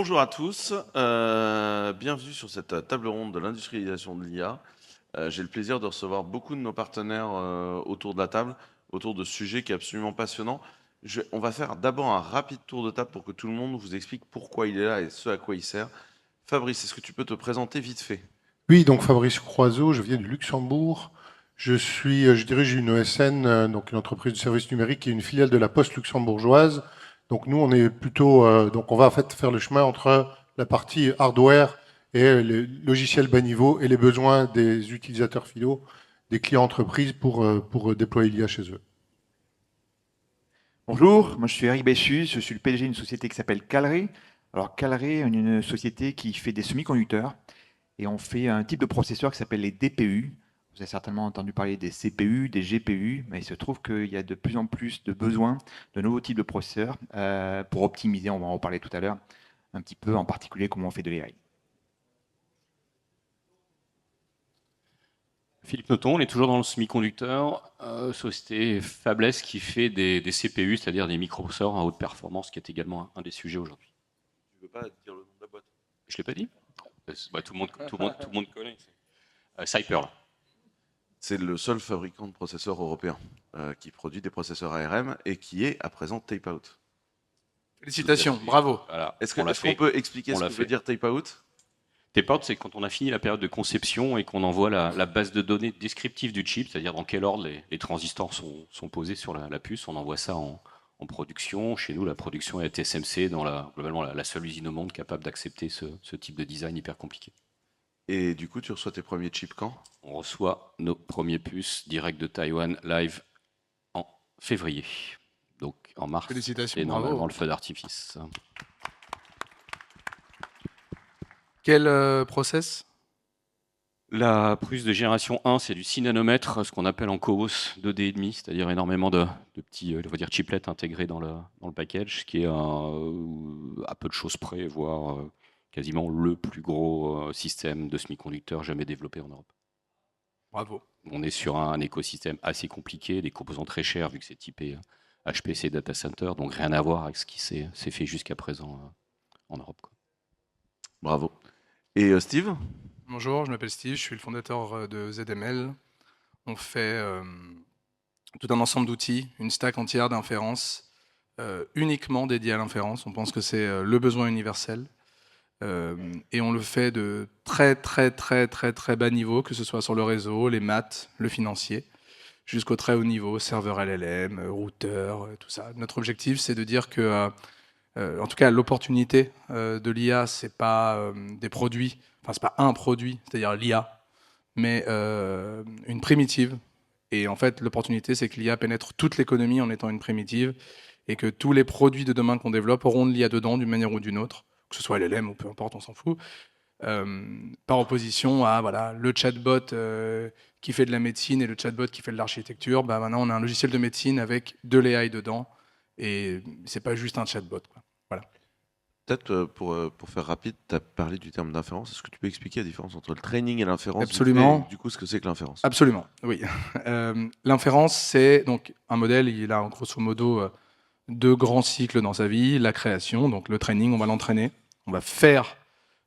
Bonjour à tous, bienvenue sur cette table ronde de l'industrialisation de l'IA. J'ai le plaisir de recevoir beaucoup de nos partenaires autour de la table, autour de ce sujet qui est absolument passionnant. On va faire d'abord un rapide tour de table pour que tout le monde vous explique pourquoi il est là et ce à quoi il sert. Fabrice, est-ce que tu peux te présenter vite fait? Oui, donc Fabrice Croiseau, je viens du Luxembourg. Je dirige une ESN, donc une entreprise de services numériques qui est une filiale de la Poste luxembourgeoise. Donc nous, on est plutôt, donc on va en fait faire le chemin entre la partie hardware et les logiciels bas niveau et les besoins des utilisateurs finaux, des clients entreprises pour déployer l'IA chez eux. Bonjour, moi je suis Eric Bessus, je suis le PDG d'une société qui s'appelle Calray. Alors Calray est une société qui fait des semi-conducteurs et on fait un type de processeur qui s'appelle les DPU. Vous avez certainement entendu parler des CPU, des GPU, mais il se trouve qu'il y a de plus en plus de besoins de nouveaux types de processeurs pour optimiser, on va en reparler tout à l'heure, un petit peu en particulier comment on fait de l'AI. Philippe Noton, on est toujours dans le semi-conducteur, société Fabless qui fait des CPU, c'est-à-dire des microprocesseurs à haute performance, qui est également un des sujets aujourd'hui. Tu veux pas dire le nom de la boîte? Je ne l'ai pas dit. Bah, tout le monde connaît. Cyper, là. C'est le seul fabricant de processeurs européen qui produit des processeurs ARM et qui est à présent tape-out. Félicitations, bravo. Voilà, Est-ce on l'a qu'on fait. peut expliquer On ce l'a que veut fait. dire tape-out? Tape-out, c'est quand on a fini la période de conception et qu'on envoie la base de données descriptive du chip, c'est-à-dire dans quel ordre les transistors sont posés sur la puce. On envoie ça en production. Chez nous, la production est TSMC, globalement la seule usine au monde capable d'accepter ce type de design hyper compliqué. Et du coup, tu reçois tes premiers chips quand? On reçoit nos premiers puces direct de Taïwan live en février. Donc en mars, Félicitations, c'est bravo. normalement le feu d'artifice. Quel process? La puce de génération 1, c'est du 6 nanomètres, ce qu'on appelle en CoWoS 2D et demi, c'est-à-dire énormément de petits on va dire chiplets intégrés dans le package, qui est à peu de choses près, voire quasiment le plus gros système de semi-conducteurs jamais développé en Europe. Bravo. On est sur un écosystème assez compliqué, des composants très chers vu que c'est typé HPC Data Center, donc rien à voir avec ce qui s'est fait jusqu'à présent en Europe, quoi. Bravo. Et Steve? Bonjour, je m'appelle Steve, je suis le fondateur de ZML. On fait tout un ensemble d'outils, une stack entière d'inférence, uniquement dédiée à l'inférence. On pense que c'est le besoin universel. Et on le fait de très bas niveau, que ce soit sur le réseau, les maths, le financier, jusqu'au très haut niveau, serveur LLM, routeur, tout ça. Notre objectif, c'est de dire que en tout cas, l'opportunité de l'IA, c'est pas des produits, enfin c'est pas un produit, c'est-à-dire l'IA, mais une primitive. Et en fait, l'opportunité, c'est que l'IA pénètre toute l'économie en étant une primitive, et que tous les produits de demain qu'on développe auront de l'IA dedans, d'une manière ou d'une autre, que ce soit LLM ou peu importe, on s'en fout, par opposition à voilà, le chatbot qui fait de la médecine et le chatbot qui fait de l'architecture. Bah, maintenant, on a un logiciel de médecine avec de l'AI dedans, et c'est pas juste un chatbot, quoi. Voilà. Peut-être pour faire rapide, tu as parlé du terme d'inférence. Est-ce que tu peux expliquer la différence entre le training et l'inférence vite fait, Absolument. et du coup, ce que c'est que l'inférence? Absolument, oui. L'inférence, c'est donc un modèle, il a grosso modo deux grands cycles dans sa vie. La création, donc le training, on va l'entraîner. On va faire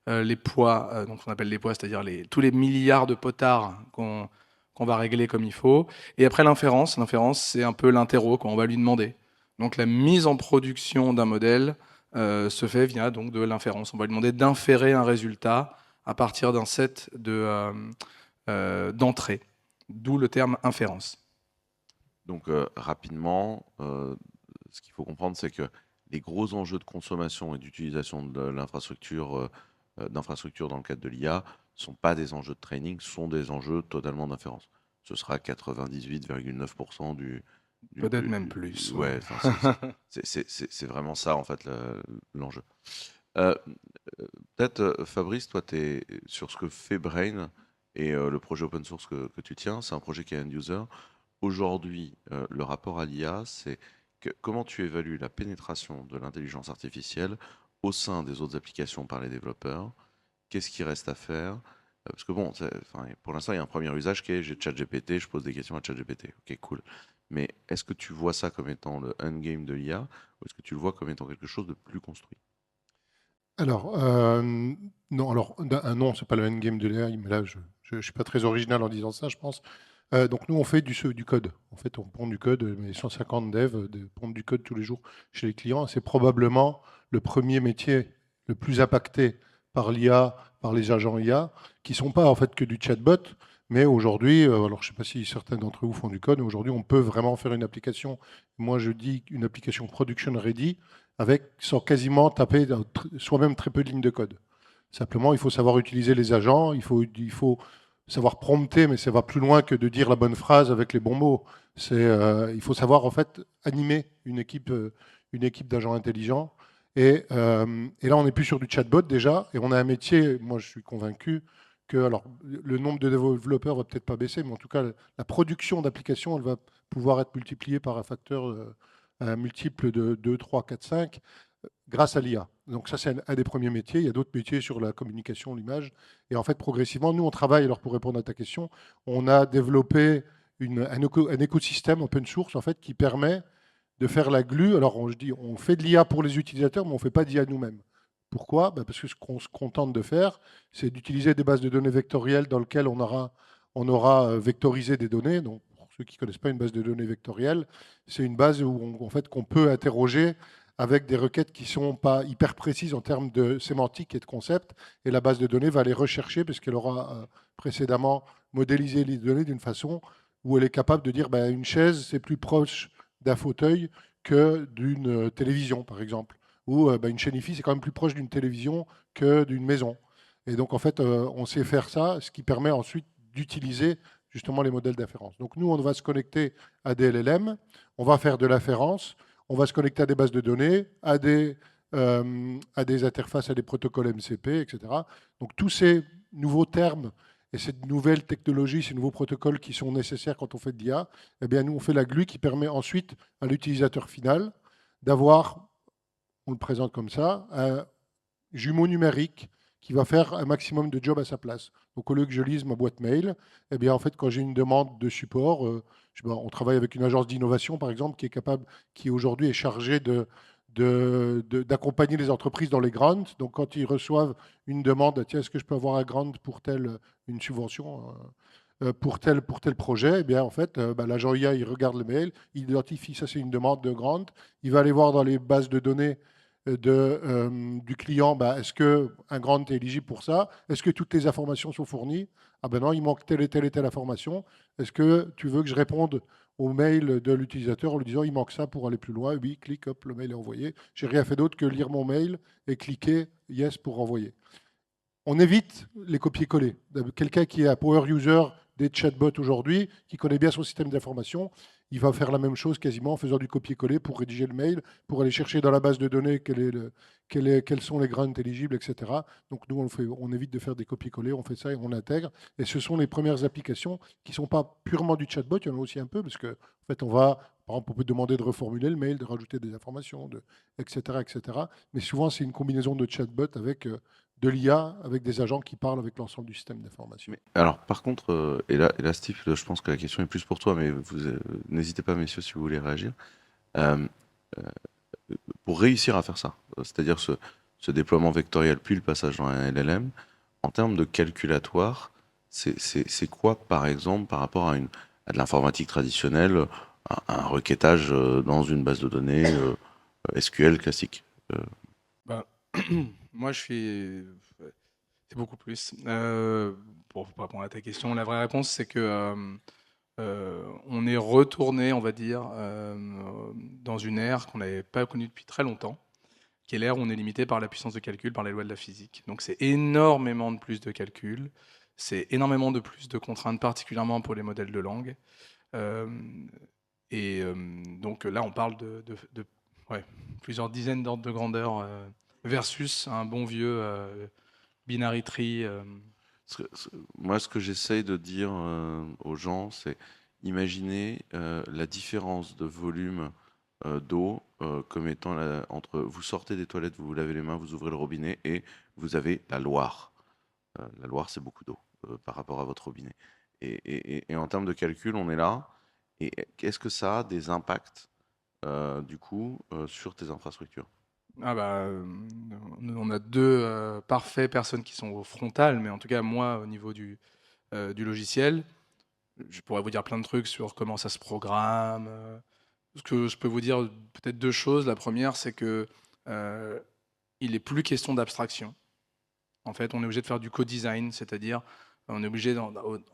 les poids, donc on appelle les poids, c'est-à-dire tous les milliards de potards qu'on va régler comme il faut. Et après l'inférence, c'est un peu l'interro qu'on va lui demander. Donc la mise en production d'un modèle se fait via donc de l'inférence. On va lui demander d'inférer un résultat à partir d'un set d'entrées, d'où le terme inférence. Donc rapidement, ce qu'il faut comprendre, c'est que les gros enjeux de consommation et d'utilisation de l'infrastructure d'infrastructure dans le cadre de l'IA ne sont pas des enjeux de training, sont des enjeux totalement d'inférence. Ce sera 98,9% Peut-être même plus. ouais, c'est vraiment ça en fait l'enjeu. Euh, Peut-être Fabrice, toi tu es sur ce que fait Brain et le projet open source que tu tiens, c'est un projet qui est end user. Aujourd'hui, le rapport à l'IA, c'est comment tu évalues la pénétration de l'intelligence artificielle au sein des autres applications par les développeurs? Qu'est-ce qui reste à faire? Parce que bon, enfin, pour l'instant, il y a un premier usage qui est j'ai ChatGPT, je pose des questions à ChatGPT. Ok, cool. Mais est-ce que tu vois ça comme étant le endgame de l'IA ou est-ce que tu le vois comme étant quelque chose de plus construit? Alors, non, alors, un non, c'est pas le endgame de l'AI, mais là, je ne suis pas très original en disant ça, je pense. Donc, nous, on fait du code. En fait, on pond du code, mais 150 devs pondent du code tous les jours chez les clients. C'est probablement le premier métier le plus impacté par l'IA, par les agents IA, qui ne sont pas en fait que du chatbot, mais aujourd'hui, alors je ne sais pas si certains d'entre vous font du code, mais aujourd'hui, on peut vraiment faire une application. Moi, je dis une application production ready, sans quasiment taper soi-même très peu de lignes de code. Simplement, il faut savoir utiliser les agents, il faut savoir prompter, mais ça va plus loin que de dire la bonne phrase avec les bons mots. Il faut savoir en fait animer une équipe d'agents intelligents. Et là, on n'est plus sur du chatbot déjà, et on a un métier, moi je suis convaincu que alors, le nombre de développeurs va peut-être pas baisser, mais en tout cas, la production d'applications, elle va pouvoir être multipliée par un facteur un multiple de 2, 3, 4, 5 grâce à l'IA. Donc ça, c'est un des premiers métiers. Il y a d'autres métiers sur la communication, l'image. Et en fait, progressivement, nous, on travaille, alors pour répondre à ta question, on a développé un écosystème open source en fait, qui permet de faire la glue. Alors, je dis, on fait de l'IA pour les utilisateurs, mais on ne fait pas d'IA nous-mêmes. Pourquoi? Parce que ce qu'on se contente de faire, c'est d'utiliser des bases de données vectorielles dans lesquelles on aura vectorisé des données. Donc, pour ceux qui ne connaissent pas une base de données vectorielle, c'est une base où en fait, qu'on peut interroger avec des requêtes qui ne sont pas hyper précises en termes de sémantique et de concept. Et la base de données va les rechercher parce qu'elle aura précédemment modélisé les données d'une façon où elle est capable de dire une chaise, c'est plus proche d'un fauteuil que d'une télévision, par exemple. Ou une chaîne IFI, c'est quand même plus proche d'une télévision que d'une maison. Et donc, en fait, on sait faire ça, ce qui permet ensuite d'utiliser justement les modèles d'inférence. Donc, nous, on va se connecter à des LLM, on va faire de l'inférence, on va se connecter à des bases de données, à des interfaces, à des protocoles MCP, etc. Donc, tous ces nouveaux termes et ces nouvelles technologies, ces nouveaux protocoles qui sont nécessaires quand on fait de l'IA, eh bien, nous, on fait la glue qui permet ensuite à l'utilisateur final d'avoir, on le présente comme ça, un jumeau numérique qui va faire un maximum de jobs à sa place. Donc, au lieu que je lise ma boîte mail, eh bien, en fait, quand j'ai une demande de support, on travaille avec une agence d'innovation, par exemple, qui aujourd'hui est chargée d'accompagner les entreprises dans les grants. Donc, quand ils reçoivent une demande, tiens, est-ce que je peux avoir un grant pour une subvention pour tel projet, eh bien, en fait, l'agent IA, il regarde le mail, il identifie, ça c'est une demande de grant, il va aller voir dans les bases de données du client, est-ce qu'un grant est éligible pour ça? Est-ce que toutes les informations sont fournies? Ah ben non, il manque telle et telle information. Est-ce que tu veux que je réponde au mail de l'utilisateur en lui disant il manque ça pour aller plus loin? Oui, clique, hop, le mail est envoyé. J'ai rien fait d'autre que lire mon mail et cliquer yes pour envoyer. On évite les copier-coller. Quelqu'un qui est un power user des chatbots aujourd'hui, qui connaît bien son système d'information, il va faire la même chose quasiment en faisant du copier-coller pour rédiger le mail, pour aller chercher dans la base de données quels sont les grants éligibles, etc. Donc nous, on évite de faire des copier-coller, on fait ça et on intègre. Et ce sont les premières applications qui ne sont pas purement du chatbot, il y en a aussi un peu, parce que en fait, par exemple, on peut demander de reformuler le mail, de rajouter des informations, etc., etc. Mais souvent, c'est une combinaison de chatbot avec de l'IA avec des agents qui parlent avec l'ensemble du système d'information. Alors, par contre, et là, Steve, je pense que la question est plus pour toi, mais n'hésitez pas, messieurs, si vous voulez réagir. Euh, pour réussir à faire ça, c'est-à-dire ce déploiement vectoriel puis le passage dans un LLM, en termes de calculatoire, c'est quoi, par exemple, par rapport à de l'informatique traditionnelle, un requêtage dans une base de données SQL classique? Bah, moi, c'est beaucoup plus. Pour répondre à ta question, la vraie réponse, c'est que on est retourné, on va dire, dans une ère qu'on n'avait pas connue depuis très longtemps, qui est l'ère où on est limité par la puissance de calcul, par les lois de la physique. Donc c'est énormément de plus de calcul, c'est énormément de plus de contraintes, particulièrement pour les modèles de langue. Euh, donc là, on parle de ouais, plusieurs dizaines d'ordres de grandeur versus un bon vieux binary tree. Moi, ce que j'essaye de dire aux gens, c'est imaginer la différence de volume d'eau comme étant entre vous sortez des toilettes, vous vous lavez les mains, vous ouvrez le robinet et vous avez la Loire. La Loire, c'est beaucoup d'eau par rapport à votre robinet. Et en termes de calcul, on est là. Et est-ce que ça a des impacts, du coup, sur tes infrastructures? Ah bah, on a deux parfaits personnes qui sont au frontal, mais en tout cas, moi, au niveau du logiciel, je pourrais vous dire plein de trucs sur comment ça se programme. Ce que je peux vous dire, peut-être deux choses. La première, c'est que il est plus question d'abstraction. En fait, on est obligé de faire du co-design, c'est-à-dire on est obligé,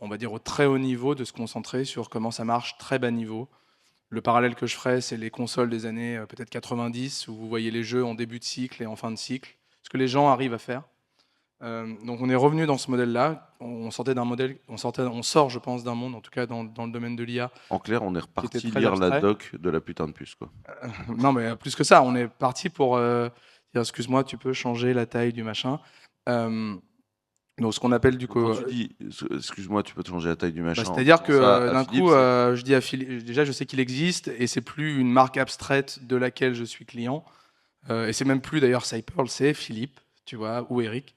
on va dire au très haut niveau, de se concentrer sur comment ça marche très bas niveau. Le parallèle que je ferais, c'est les consoles des années peut-être 90, où vous voyez les jeux en début de cycle et en fin de cycle, ce que les gens arrivent à faire. Donc on est revenu dans ce modèle-là. On sortait d'un modèle, on sort, je pense, d'un monde, en tout cas dans le domaine de l'IA, En clair, on est qui était reparti très lire la abstrait. doc de la putain de puce, quoi. Non, mais plus que ça, on est parti pour dire, excuse-moi, tu peux changer la taille du machin. Euh, donc ce qu'on appelle du Quand coup, tu dis, excuse-moi, tu peux te changer la taille du bah, machin en c'est-à-dire disant que ça à d'un Philippe, coup, c'est je dis à Philippe, déjà je sais qu'il existe et c'est plus une marque abstraite de laquelle je suis client. Et c'est même plus d'ailleurs Cypearl, c'est Philippe, tu vois, ou Eric.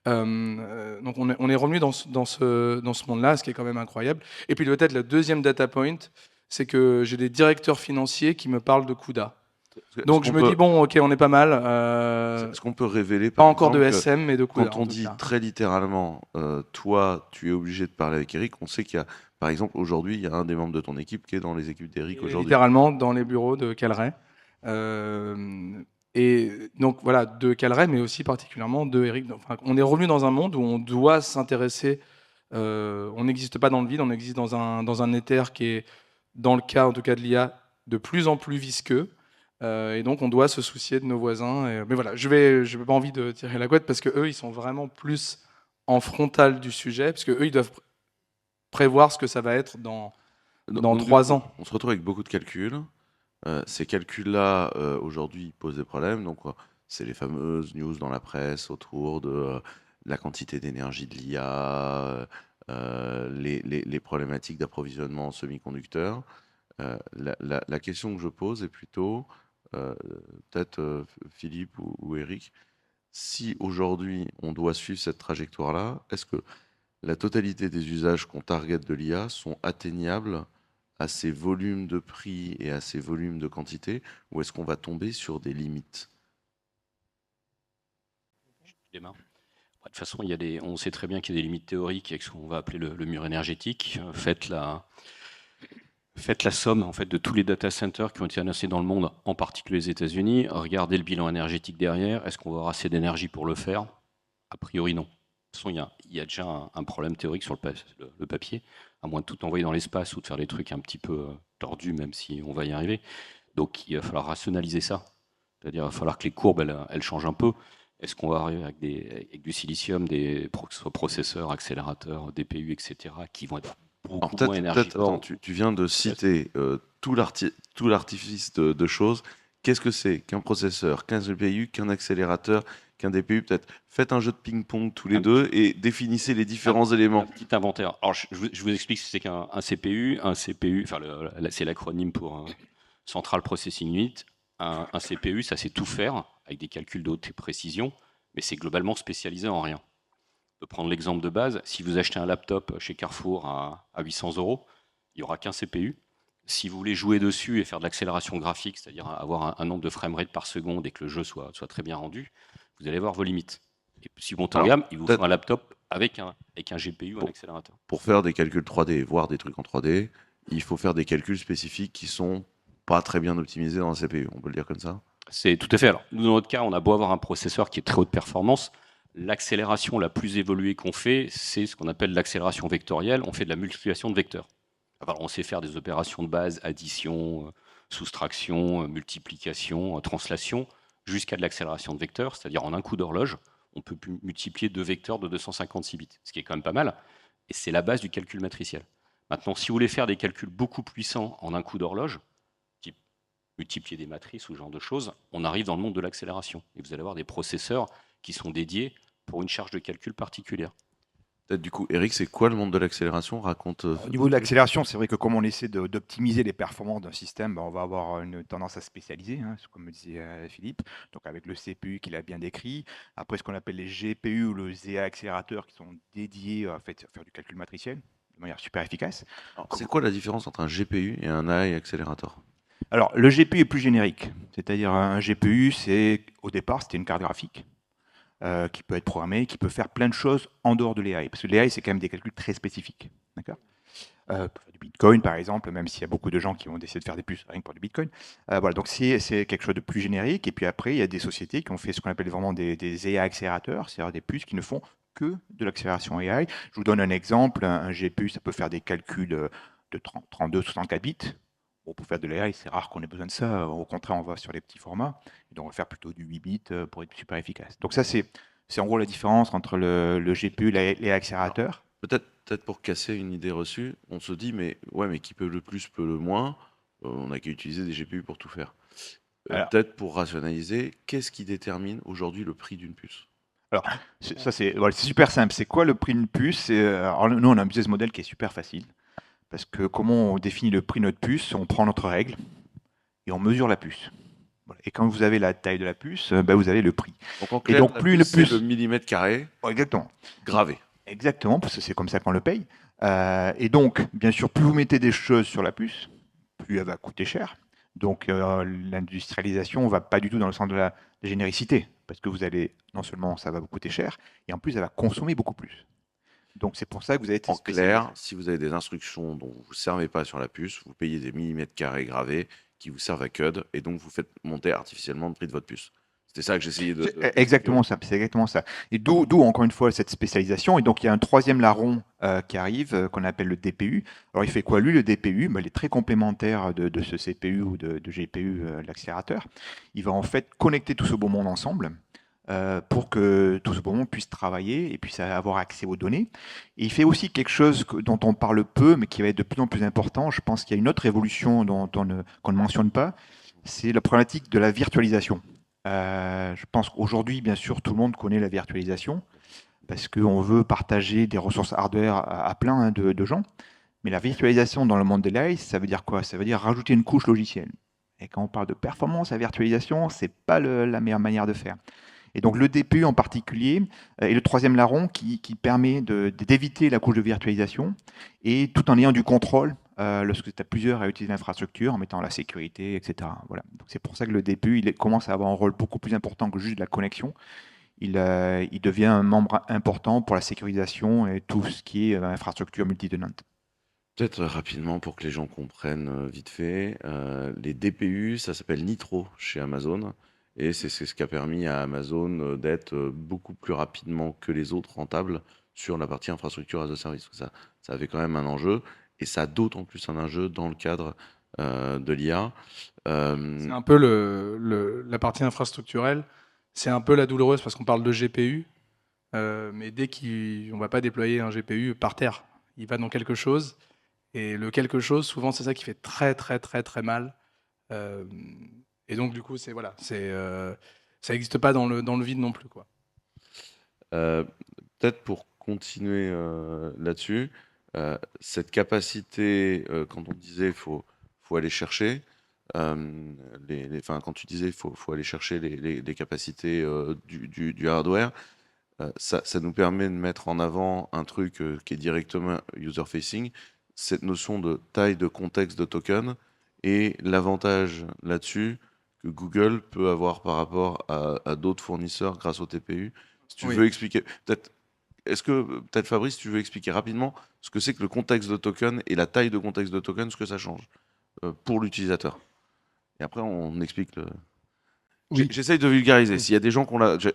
Donc on est revenu dans ce monde-là, ce qui est quand même incroyable. Et puis peut-être le deuxième data point, c'est que j'ai des directeurs financiers qui me parlent de CUDA. est-ce Donc je qu'on me dis, peut, bon, ok, on est pas mal. est-ce qu'on peut révéler, Pas par encore de exemple, que SM, mais de CUDA quand en on tout dit cas. très littéralement, toi, tu es obligé de parler avec Eric, on sait qu'il y a, par exemple, aujourd'hui, il y a un des membres de ton équipe qui est dans les équipes d'Eric Et aujourd'hui. littéralement dans les bureaux de Calray. Euh, et donc voilà, de Calray, mais aussi particulièrement de Eric. Enfin, on est revenu dans un monde où on doit s'intéresser. On n'existe pas dans le vide, on existe dans un éther qui est, dans le cas en tout cas de l'IA, de plus en plus visqueux. Et donc on doit se soucier de nos voisins. Mais voilà, je n'ai pas envie de tirer la couette parce que eux, ils sont vraiment plus en frontal du sujet, parce que eux, ils doivent prévoir ce que ça va être dans Donc, du 3 coup, ans. on se retrouve avec beaucoup de calculs. Ces calculs-là, aujourd'hui, posent des problèmes. Donc, c'est les fameuses news dans la presse autour de la quantité d'énergie de l'IA, les problématiques d'approvisionnement en semi-conducteurs. La question que je pose est plutôt, euh, peut-être Philippe ou Eric, si aujourd'hui on doit suivre cette trajectoire-là, est-ce que la totalité des usages qu'on target de l'IA sont atteignables à ces volumes de prix et à ces volumes de quantité, ou est-ce qu'on va tomber sur des limites? Je démarre. De toute façon, on sait très bien qu'il y a des limites théoriques avec ce qu'on va appeler le mur énergétique. Faites la somme en fait, de tous les data centers qui ont été annoncés dans le monde, en particulier les États-Unis. Regardez le bilan énergétique derrière. Est-ce qu'on va avoir assez d'énergie pour le faire? A priori, non. De toute façon, il y a déjà un problème théorique sur le papier, à moins de tout envoyer dans l'espace ou de faire des trucs un petit peu tordus, même si on va y arriver. Donc, il va falloir rationaliser ça. C'est-à-dire, il va falloir que les courbes, elles changent un peu. Est-ce qu'on va arriver avec du silicium, des processeurs, accélérateurs, DPU, etc., qui vont être Alors beaucoup moins peut-être, attends, énergivores? tu viens de citer tout l'artifice de choses. Qu'est-ce que c'est qu'un processeur, qu'un GPU, qu'un accélérateur, qu'un DPU? Peut-être faites un jeu de ping-pong tous les Un deux et définissez les différents un éléments. petit inventaire. Alors, je vous explique ce que c'est qu'un CPU. Un CPU, enfin, c'est l'acronyme pour Central Processing Unit. Un CPU, ça sait tout faire avec des calculs de haute précision, mais c'est globalement spécialisé en rien. On peut prendre l'exemple de base. Si vous achetez un laptop chez Carrefour à 800 euros, il n'y aura qu'un CPU. Si vous voulez jouer dessus et faire de l'accélération graphique, c'est-à-dire avoir un nombre de framerate par seconde et que le jeu soit très bien rendu, vous allez voir vos limites. Et si vous montez en Alors gamme, il vous faut peut-être un laptop avec un GPU, un pour, accélérateur. pour faire des calculs 3D, voir des trucs en 3D, il faut faire des calculs spécifiques qui sont pas très bien optimisés dans la CPU. On peut le dire comme ça? C'est tout à fait. Alors, nous, dans notre cas, on a beau avoir un processeur qui est très haute performance, l'accélération la plus évoluée qu'on fait, c'est ce qu'on appelle l'accélération vectorielle. On fait de la multiplication de vecteurs. Alors, on sait faire des opérations de base, addition, soustraction, multiplication, translation, jusqu'à de l'accélération de vecteurs, c'est-à-dire en un coup d'horloge, on peut multiplier deux vecteurs de 256 bits, ce qui est quand même pas mal, et c'est la base du calcul matriciel. Maintenant, si vous voulez faire des calculs beaucoup puissants en un coup d'horloge, type multiplier des matrices ou ce genre de choses, on arrive dans le monde de l'accélération, et vous allez avoir des processeurs qui sont dédiés pour une charge de calcul particulière. Peut-être du coup, Eric, c'est quoi le monde de l'accélération? Raconte. Au niveau de l'accélération, c'est vrai que comme on essaie d'optimiser les performances d'un système, on va avoir une tendance à spécialiser, hein, comme disait Philippe, donc avec le CPU qu'il a bien décrit. Après, ce qu'on appelle les GPU ou le ZA accélérateur qui sont dédiés à faire du calcul matriciel de manière super efficace. Alors, c'est quoi la différence entre un GPU et un AI accélérateur? Alors, le GPU est plus générique. C'est-à-dire, un GPU, au départ, c'était une carte graphique qui peut être programmée, qui peut faire plein de choses en dehors de l'AI. Parce que l'AI, c'est quand même des calculs très spécifiques. D'accord pour faire du Bitcoin, par exemple, même s'il y a beaucoup de gens qui vont essayer de faire des puces rien que pour du Bitcoin. Voilà, donc c'est quelque chose de plus générique. Et puis après, il y a des sociétés qui ont fait ce qu'on appelle vraiment des AI accélérateurs, c'est-à-dire des puces qui ne font que de l'accélération AI. Je vous donne un exemple. Un GPU, ça peut faire des calculs de 32, 64 bits. Bon, pour faire de l'AI, c'est rare qu'on ait besoin de ça. Au contraire, on va sur les petits formats. Et donc, on va faire plutôt du 8 bits pour être super efficace. Donc ça, c'est en gros la différence entre le GPU et les accélérateurs. Peut-être pour casser une idée reçue, on se dit, mais ouais, mais qui peut le plus peut le moins. On n'a qu'à utiliser des GPU pour tout faire. Alors. Peut-être pour rationaliser, qu'est-ce qui détermine aujourd'hui le prix d'une puce? Alors, ça c'est super simple. C'est quoi le prix d'une puce? Alors, nous, on a un business model qui est super facile. Parce que comment on définit le prix de notre puce? On prend notre règle et on mesure la puce. Voilà. Et quand vous avez la taille de la puce, vous avez le prix. Donc en clair, et donc, la plus une puce, c'est puce. le millimètre carré Exactement. gravé. Exactement, parce que c'est comme ça qu'on le paye. Et donc, bien sûr, plus vous mettez des choses sur la puce, plus elle va coûter cher. Donc, l'industrialisation ne va pas du tout dans le sens de la généricité, parce que vous allez, non seulement ça va vous coûter cher, et en plus, elle va consommer beaucoup plus. Donc, c'est pour ça que vous avez été En clair, si vous avez des instructions dont vous ne vous servez pas sur la puce, vous payez des millimètres carrés gravés qui vous servent à CUD, et donc vous faites monter artificiellement le prix de votre puce. C'était ça que j'essayais de... Exactement ça, c'est exactement ça. Et d'où encore une fois cette spécialisation. Et donc il y a un troisième larron qui arrive, qu'on appelle le DPU. Alors il fait quoi lui, le DPU? Il est très complémentaire de ce CPU ou de GPU, l'accélérateur. Il va en fait connecter tout ce beau monde ensemble pour que tout ce beau monde puisse travailler et puisse avoir accès aux données. Et il fait aussi quelque chose dont on parle peu, mais qui va être de plus en plus important. Je pense qu'il y a une autre évolution qu'on ne mentionne pas, c'est la problématique de la virtualisation. Je pense qu'aujourd'hui, bien sûr, tout le monde connaît la virtualisation parce qu'on veut partager des ressources hardware à plein de gens. Mais la virtualisation dans le monde de l'AI, ça veut dire quoi? Ça veut dire rajouter une couche logicielle. Et quand on parle de performance, la virtualisation, ce n'est pas la meilleure manière de faire. Et donc le DPU en particulier est le troisième larron qui permet d'éviter la couche de virtualisation et tout en ayant du contrôle lorsque tu as plusieurs à utiliser l'infrastructure, en mettant la sécurité, etc. Voilà. Donc c'est pour ça que le DPU commence à avoir un rôle beaucoup plus important que juste de la connexion. Il devient un membre important pour la sécurisation et tout ce qui est infrastructure multi-tenante. Peut-être rapidement pour que les gens comprennent vite fait, les DPU, ça s'appelle Nitro chez Amazon. Et c'est ce qui a permis à Amazon d'être beaucoup plus rapidement que les autres rentables sur la partie infrastructure as a service. Ça avait quand même un enjeu, et ça a d'autant plus un enjeu dans le cadre de l'IA. C'est un peu la partie infrastructurelle, c'est un peu la douloureuse parce qu'on parle de GPU, mais dès qu'on ne va pas déployer un GPU par terre, il va dans quelque chose, et le quelque chose, souvent, c'est ça qui fait très très très très mal. Et donc, du coup, ça n'existe pas dans le vide non plus, quoi. Peut-être pour continuer là-dessus, cette capacité, quand on disait faut aller chercher, quand tu disais faut aller chercher les capacités du hardware, ça nous permet de mettre en avant un truc qui est directement user-facing, cette notion de taille de contexte de token, et l'avantage là-dessus que Google peut avoir par rapport à d'autres fournisseurs grâce au TPU. Si tu veux expliquer, peut-être Fabrice, tu veux expliquer rapidement ce que c'est que le contexte de token et la taille de contexte de token, ce que ça change pour l'utilisateur. Et après, on explique le... Oui. J'essaye de vulgariser. S'il y a des gens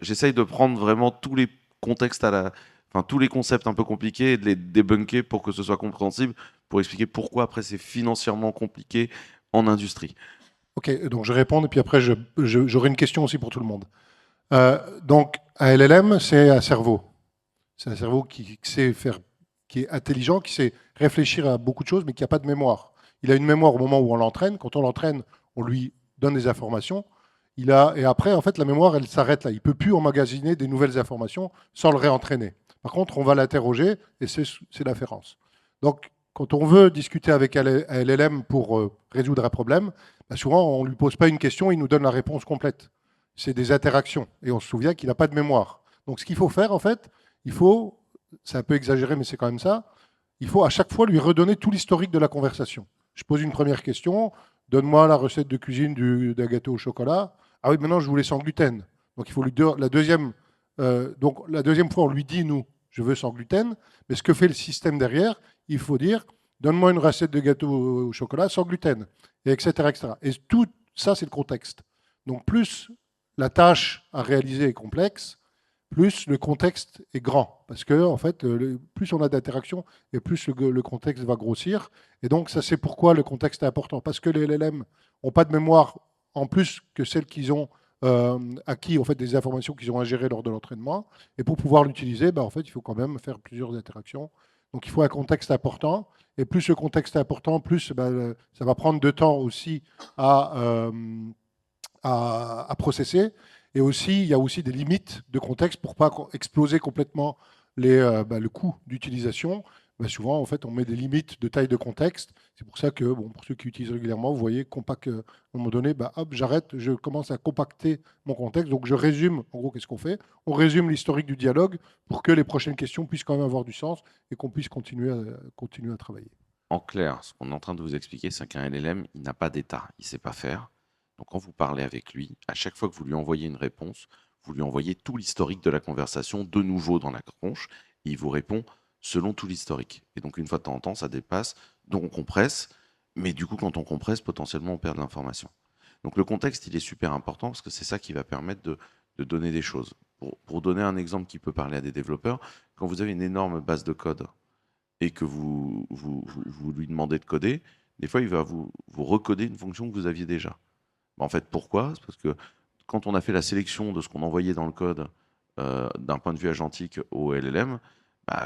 j'essaye de prendre vraiment tous les contextes tous les concepts un peu compliqués et de les débunker pour que ce soit compréhensible, pour expliquer pourquoi après c'est financièrement compliqué en industrie. Ok, donc je réponds et puis après j'aurai une question aussi pour tout le monde. Donc un LLM, c'est un cerveau. C'est un cerveau qui sait qui est intelligent, qui sait réfléchir à beaucoup de choses, mais qui n'a pas de mémoire. Il a une mémoire au moment où on l'entraîne. Quand on l'entraîne, on lui donne des informations. Et après, en fait, la mémoire, elle s'arrête là. Il ne peut plus emmagasiner des nouvelles informations sans le réentraîner. Par contre, on va l'interroger et c'est l'afférence. Donc, quand on veut discuter avec un LLM pour résoudre un problème, souvent, on ne lui pose pas une question, il nous donne la réponse complète. C'est des interactions. Et on se souvient qu'il n'a pas de mémoire. Donc, ce qu'il faut faire, en fait, c'est un peu exagéré, mais c'est quand même ça, il faut à chaque fois lui redonner tout l'historique de la conversation. Je pose une première question. Donne-moi la recette de cuisine d'un gâteau au chocolat. Ah oui, maintenant, je voulais sans gluten. Donc, il faut donc, la deuxième fois, on lui dit, nous, je veux sans gluten. Mais ce que fait le système derrière, il faut dire, donne-moi une recette de gâteau au chocolat sans gluten, et etc., etc. Et tout ça, c'est le contexte. Donc, plus la tâche à réaliser est complexe, plus le contexte est grand. Parce que, en fait, plus on a d'interactions, et plus le contexte va grossir. Et donc, ça, c'est pourquoi le contexte est important. Parce que les LLM n'ont pas de mémoire en plus que celles qu'ils ont acquis, en fait, des informations qu'ils ont ingérées lors de l'entraînement. Et pour pouvoir l'utiliser, en fait, il faut quand même faire plusieurs interactions. Donc, il faut un contexte important. Et plus ce contexte est important, plus ça va prendre de temps aussi à processer. Et aussi, il y a aussi des limites de contexte pour ne pas exploser complètement le coût d'utilisation. Souvent, en fait, on met des limites de taille de contexte. C'est pour ça que, bon, pour ceux qui utilisent régulièrement, vous voyez, à un moment donné, hop, j'arrête, je commence à compacter mon contexte. Donc, je résume, en gros, qu'est-ce qu'on fait? On résume l'historique du dialogue pour que les prochaines questions puissent quand même avoir du sens et qu'on puisse continuer à travailler. En clair, ce qu'on est en train de vous expliquer, c'est qu'un LLM, il n'a pas d'état, il ne sait pas faire. Donc quand vous parlez avec lui, à chaque fois que vous lui envoyez une réponse, vous lui envoyez tout l'historique de la conversation de nouveau dans la tronche, et il vous répond selon tout l'historique. Et donc une fois de temps en temps, ça dépasse, donc on compresse, mais du coup quand on compresse, potentiellement on perd de l'information. Donc le contexte, il est super important parce que c'est ça qui va permettre de donner des choses. Pour donner un exemple qui peut parler à des développeurs, quand vous avez une énorme base de code et que vous lui demandez de coder, des fois, il va vous recoder une fonction que vous aviez déjà. En fait, pourquoi? C'est parce que quand on a fait la sélection de ce qu'on envoyait dans le code d'un point de vue agentique au LLM,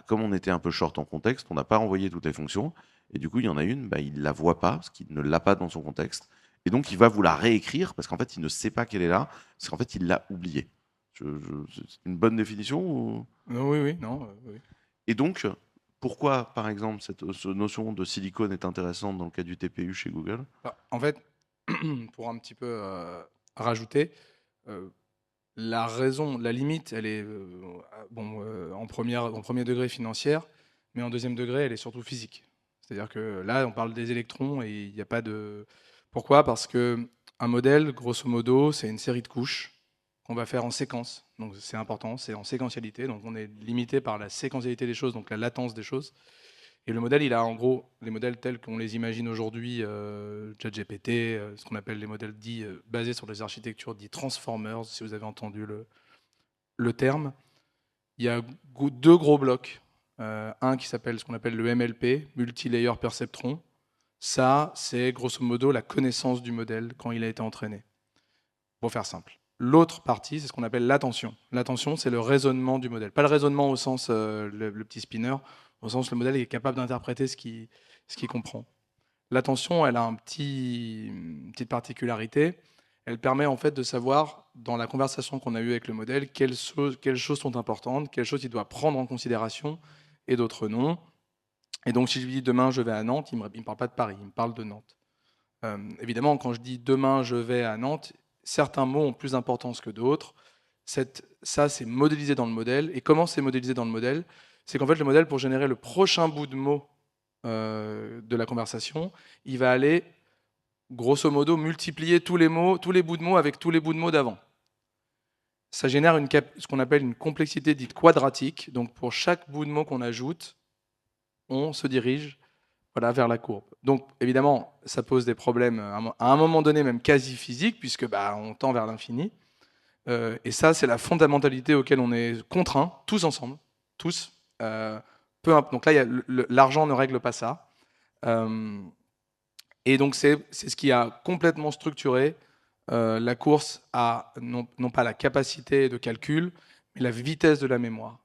comme on était un peu short en contexte, on n'a pas envoyé toutes les fonctions. Et du coup, il y en a une, il ne la voit pas, parce qu'il ne l'a pas dans son contexte. Et donc, il va vous la réécrire, parce qu'en fait, il ne sait pas qu'elle est là, parce qu'en fait, il l'a oubliée. C'est une bonne définition ou... Oui, oui, non, oui. Et donc, pourquoi, par exemple, cette notion de silicone est intéressante dans le cas du TPU chez Google? En fait, pour un petit peu rajouter, la raison, la limite, elle est en premier degré financière, mais en deuxième degré, elle est surtout physique. C'est-à-dire que là, on parle des électrons et il n'y a pas de... Pourquoi? Parce que un modèle, grosso modo, c'est une série de couches qu'on va faire en séquence. Donc c'est important, c'est en séquentialité. Donc on est limité par la séquentialité des choses, donc la latence des choses. Et le modèle, il a en gros les modèles tels qu'on les imagine aujourd'hui, ChatGPT, ce qu'on appelle les modèles dits basés sur des architectures dites transformers, si vous avez entendu le terme. Il y a deux gros blocs. Un qui s'appelle ce qu'on appelle le MLP, Multi-Layer Perceptron. Ça, c'est grosso modo la connaissance du modèle quand il a été entraîné. Pour faire simple. L'autre partie, c'est ce qu'on appelle l'attention. L'attention, c'est le raisonnement du modèle. Pas le raisonnement au sens le petit spinner, au sens le modèle est capable d'interpréter ce qu'il comprend. L'attention, elle a une petite particularité. Elle permet en fait de savoir, dans la conversation qu'on a eue avec le modèle, quelles choses sont importantes, quelles choses il doit prendre en considération et d'autres non. Et donc, si je lui dis demain je vais à Nantes, il ne me parle pas de Paris, il me parle de Nantes. Évidemment, quand je dis demain je vais à Nantes, certains mots ont plus d'importance que d'autres. Ça, c'est modélisé dans le modèle. Et comment c'est modélisé dans le modèle? C'est qu'en fait, le modèle, pour générer le prochain bout de mot de la conversation, il va aller, grosso modo, multiplier tous les bouts de mots avec tous les bouts de mots d'avant. Ça génère ce qu'on appelle une complexité dite quadratique. Donc, pour chaque bout de mot qu'on ajoute, on se dirige vers la courbe. Donc, évidemment, ça pose des problèmes à un moment donné, même quasi physiques, puisque on tend vers l'infini. Et ça, c'est la fondamentalité auquel on est contraints, tous ensemble, tous. Donc là, l'argent ne règle pas ça. Et donc, c'est ce qui a complètement structuré la course à non pas la capacité de calcul, mais la vitesse de la mémoire.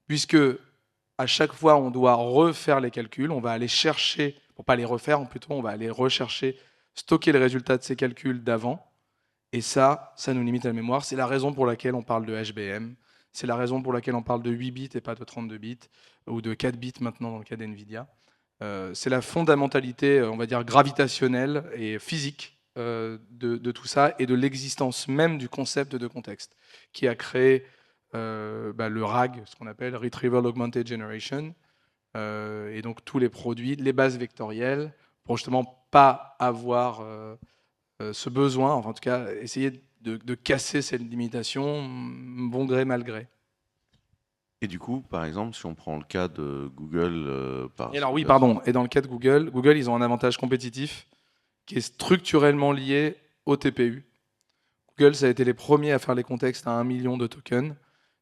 Puisque à chaque fois, on doit refaire les calculs, on va aller chercher, pour pas les refaire, plutôt, on va aller rechercher, stocker le résultat de ces calculs d'avant. Et ça nous limite la mémoire. C'est la raison pour laquelle on parle de HBM. C'est la raison pour laquelle on parle de 8 bits et pas de 32 bits, ou de 4 bits maintenant dans le cas d'NVIDIA. C'est la fondamentalité, on va dire, gravitationnelle et physique de tout ça, et de l'existence même du concept de contexte, qui a créé le RAG, ce qu'on appelle Retrieval Augmented Generation, et donc tous les produits, les bases vectorielles, pour justement pas avoir ce besoin, enfin en tout cas essayer de casser cette limitation, bon gré mal gré. Et du coup, par exemple, si on prend le cas de Google, Et alors oui, pardon, et dans le cas de Google, Google, ils ont un avantage compétitif qui est structurellement lié au TPU. Google, ça a été les premiers à faire les contextes à 1 million de tokens.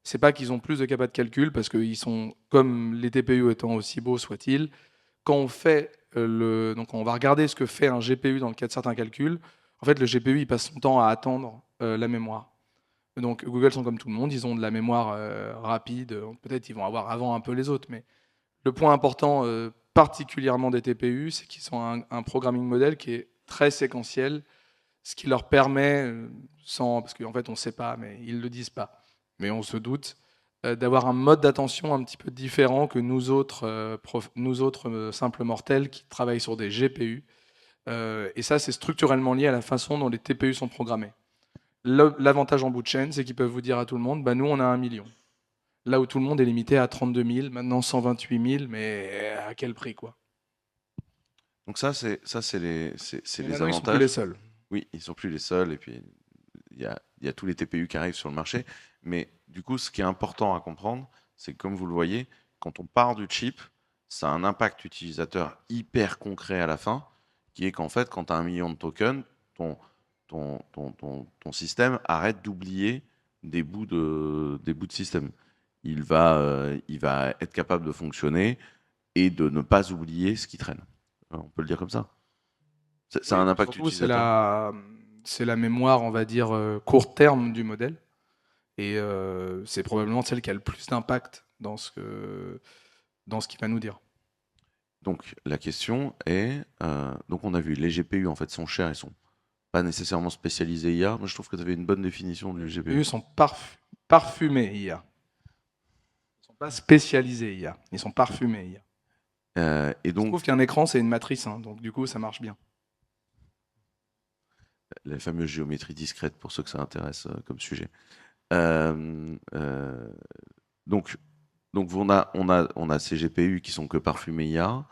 C'est pas qu'ils ont plus de capacités de calcul, parce qu'ils sont, comme les TPU étant aussi beaux soient-ils, quand on fait donc on va regarder ce que fait un GPU dans le cas de certains calculs. En fait, le GPU, il passe son temps à attendre la mémoire. Donc Google sont comme tout le monde, ils ont de la mémoire rapide. Peut-être ils vont avoir avant un peu les autres, mais le point important, particulièrement des TPU, c'est qu'ils ont un programming model qui est très séquentiel, ce qui leur permet, parce qu'en fait on ne sait pas, mais ils ne le disent pas, mais on se doute, d'avoir un mode d'attention un petit peu différent que nous autres, simples mortels qui travaillent sur des GPU. Et ça, c'est structurellement lié à la façon dont les TPU sont programmés. L'avantage en bout de chaîne, c'est qu'ils peuvent vous dire à tout le monde, bah, nous on a 1 million. Là où tout le monde est limité à 32 000, maintenant 128 000, mais à quel prix, quoi? Donc ça, c'est les Mais les maintenant, ils sont plus les avantages. seuls. Oui, ils sont plus les seuls, et puis il y a tous les TPU qui arrivent sur le marché. Mais du coup, ce qui est important à comprendre, c'est que comme vous le voyez, quand on part du chip, ça a un impact utilisateur hyper concret à la fin, qui est qu'en fait, quand tu as 1 million de tokens, ton système arrête d'oublier des bouts de système. Il va être capable de fonctionner et de ne pas oublier ce qui traîne. On peut le dire comme ça. Ça a Oui, un impact surtout, utilisateur. c'est la mémoire, on va dire, court terme du modèle. Et c'est probablement celle qui a le plus d'impact dans ce qu'il va nous dire. Donc la question est, donc on a vu les GPU en fait sont chers, ils sont pas nécessairement spécialisés IA. Moi je trouve que tu avais une bonne définition du Les GPU. GPU sont parfumés IA. Ils ne sont pas spécialisés IA. Ils sont parfumés IA. Et Il se donc trouve qu'un écran, c'est une matrice, hein, donc du coup, ça marche bien. la fameuse géométrie discrète pour ceux que ça intéresse comme sujet. Euh, euh, donc on a ces GPU qui sont que parfumés IA,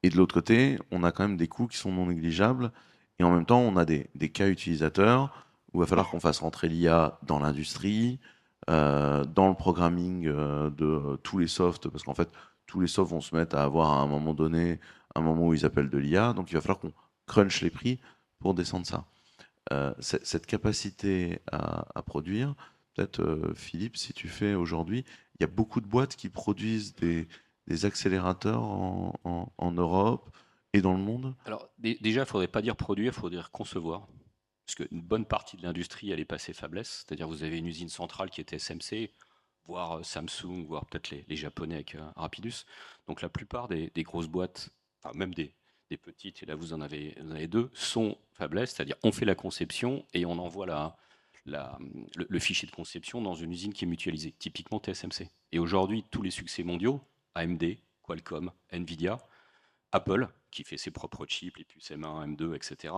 et de l'autre côté, on a quand même des coûts qui sont non négligeables, et en même temps, on a des cas utilisateurs où il va falloir qu'on fasse rentrer l'IA dans l'industrie, dans le programming de tous les softs, parce qu'en fait, tous les softs vont se mettre à avoir à un moment donné un moment où ils appellent de l'IA, donc il va falloir qu'on crunch les prix pour descendre ça. Cette capacité à produire, peut-être Philippe, si tu fais aujourd'hui, il y a beaucoup de boîtes qui produisent des accélérateurs en Europe et dans le monde. Alors, déjà, il ne faudrait pas dire produire, il faudrait dire concevoir. Parce qu'une bonne partie de l'industrie, elle est passée faiblesse. C'est-à-dire, vous avez une usine centrale qui était SMC, voire Samsung, voire peut-être les Japonais avec Rapidus. Donc, la plupart des grosses boîtes, enfin, même des petites, et là vous en avez deux, sont faiblesses. C'est-à-dire, on fait la conception et on envoie le fichier de conception dans une usine qui est mutualisée, typiquement TSMC. Et aujourd'hui, tous les succès mondiaux, AMD, Qualcomm, Nvidia, Apple, qui fait ses propres chips, les puces M1, M2, etc.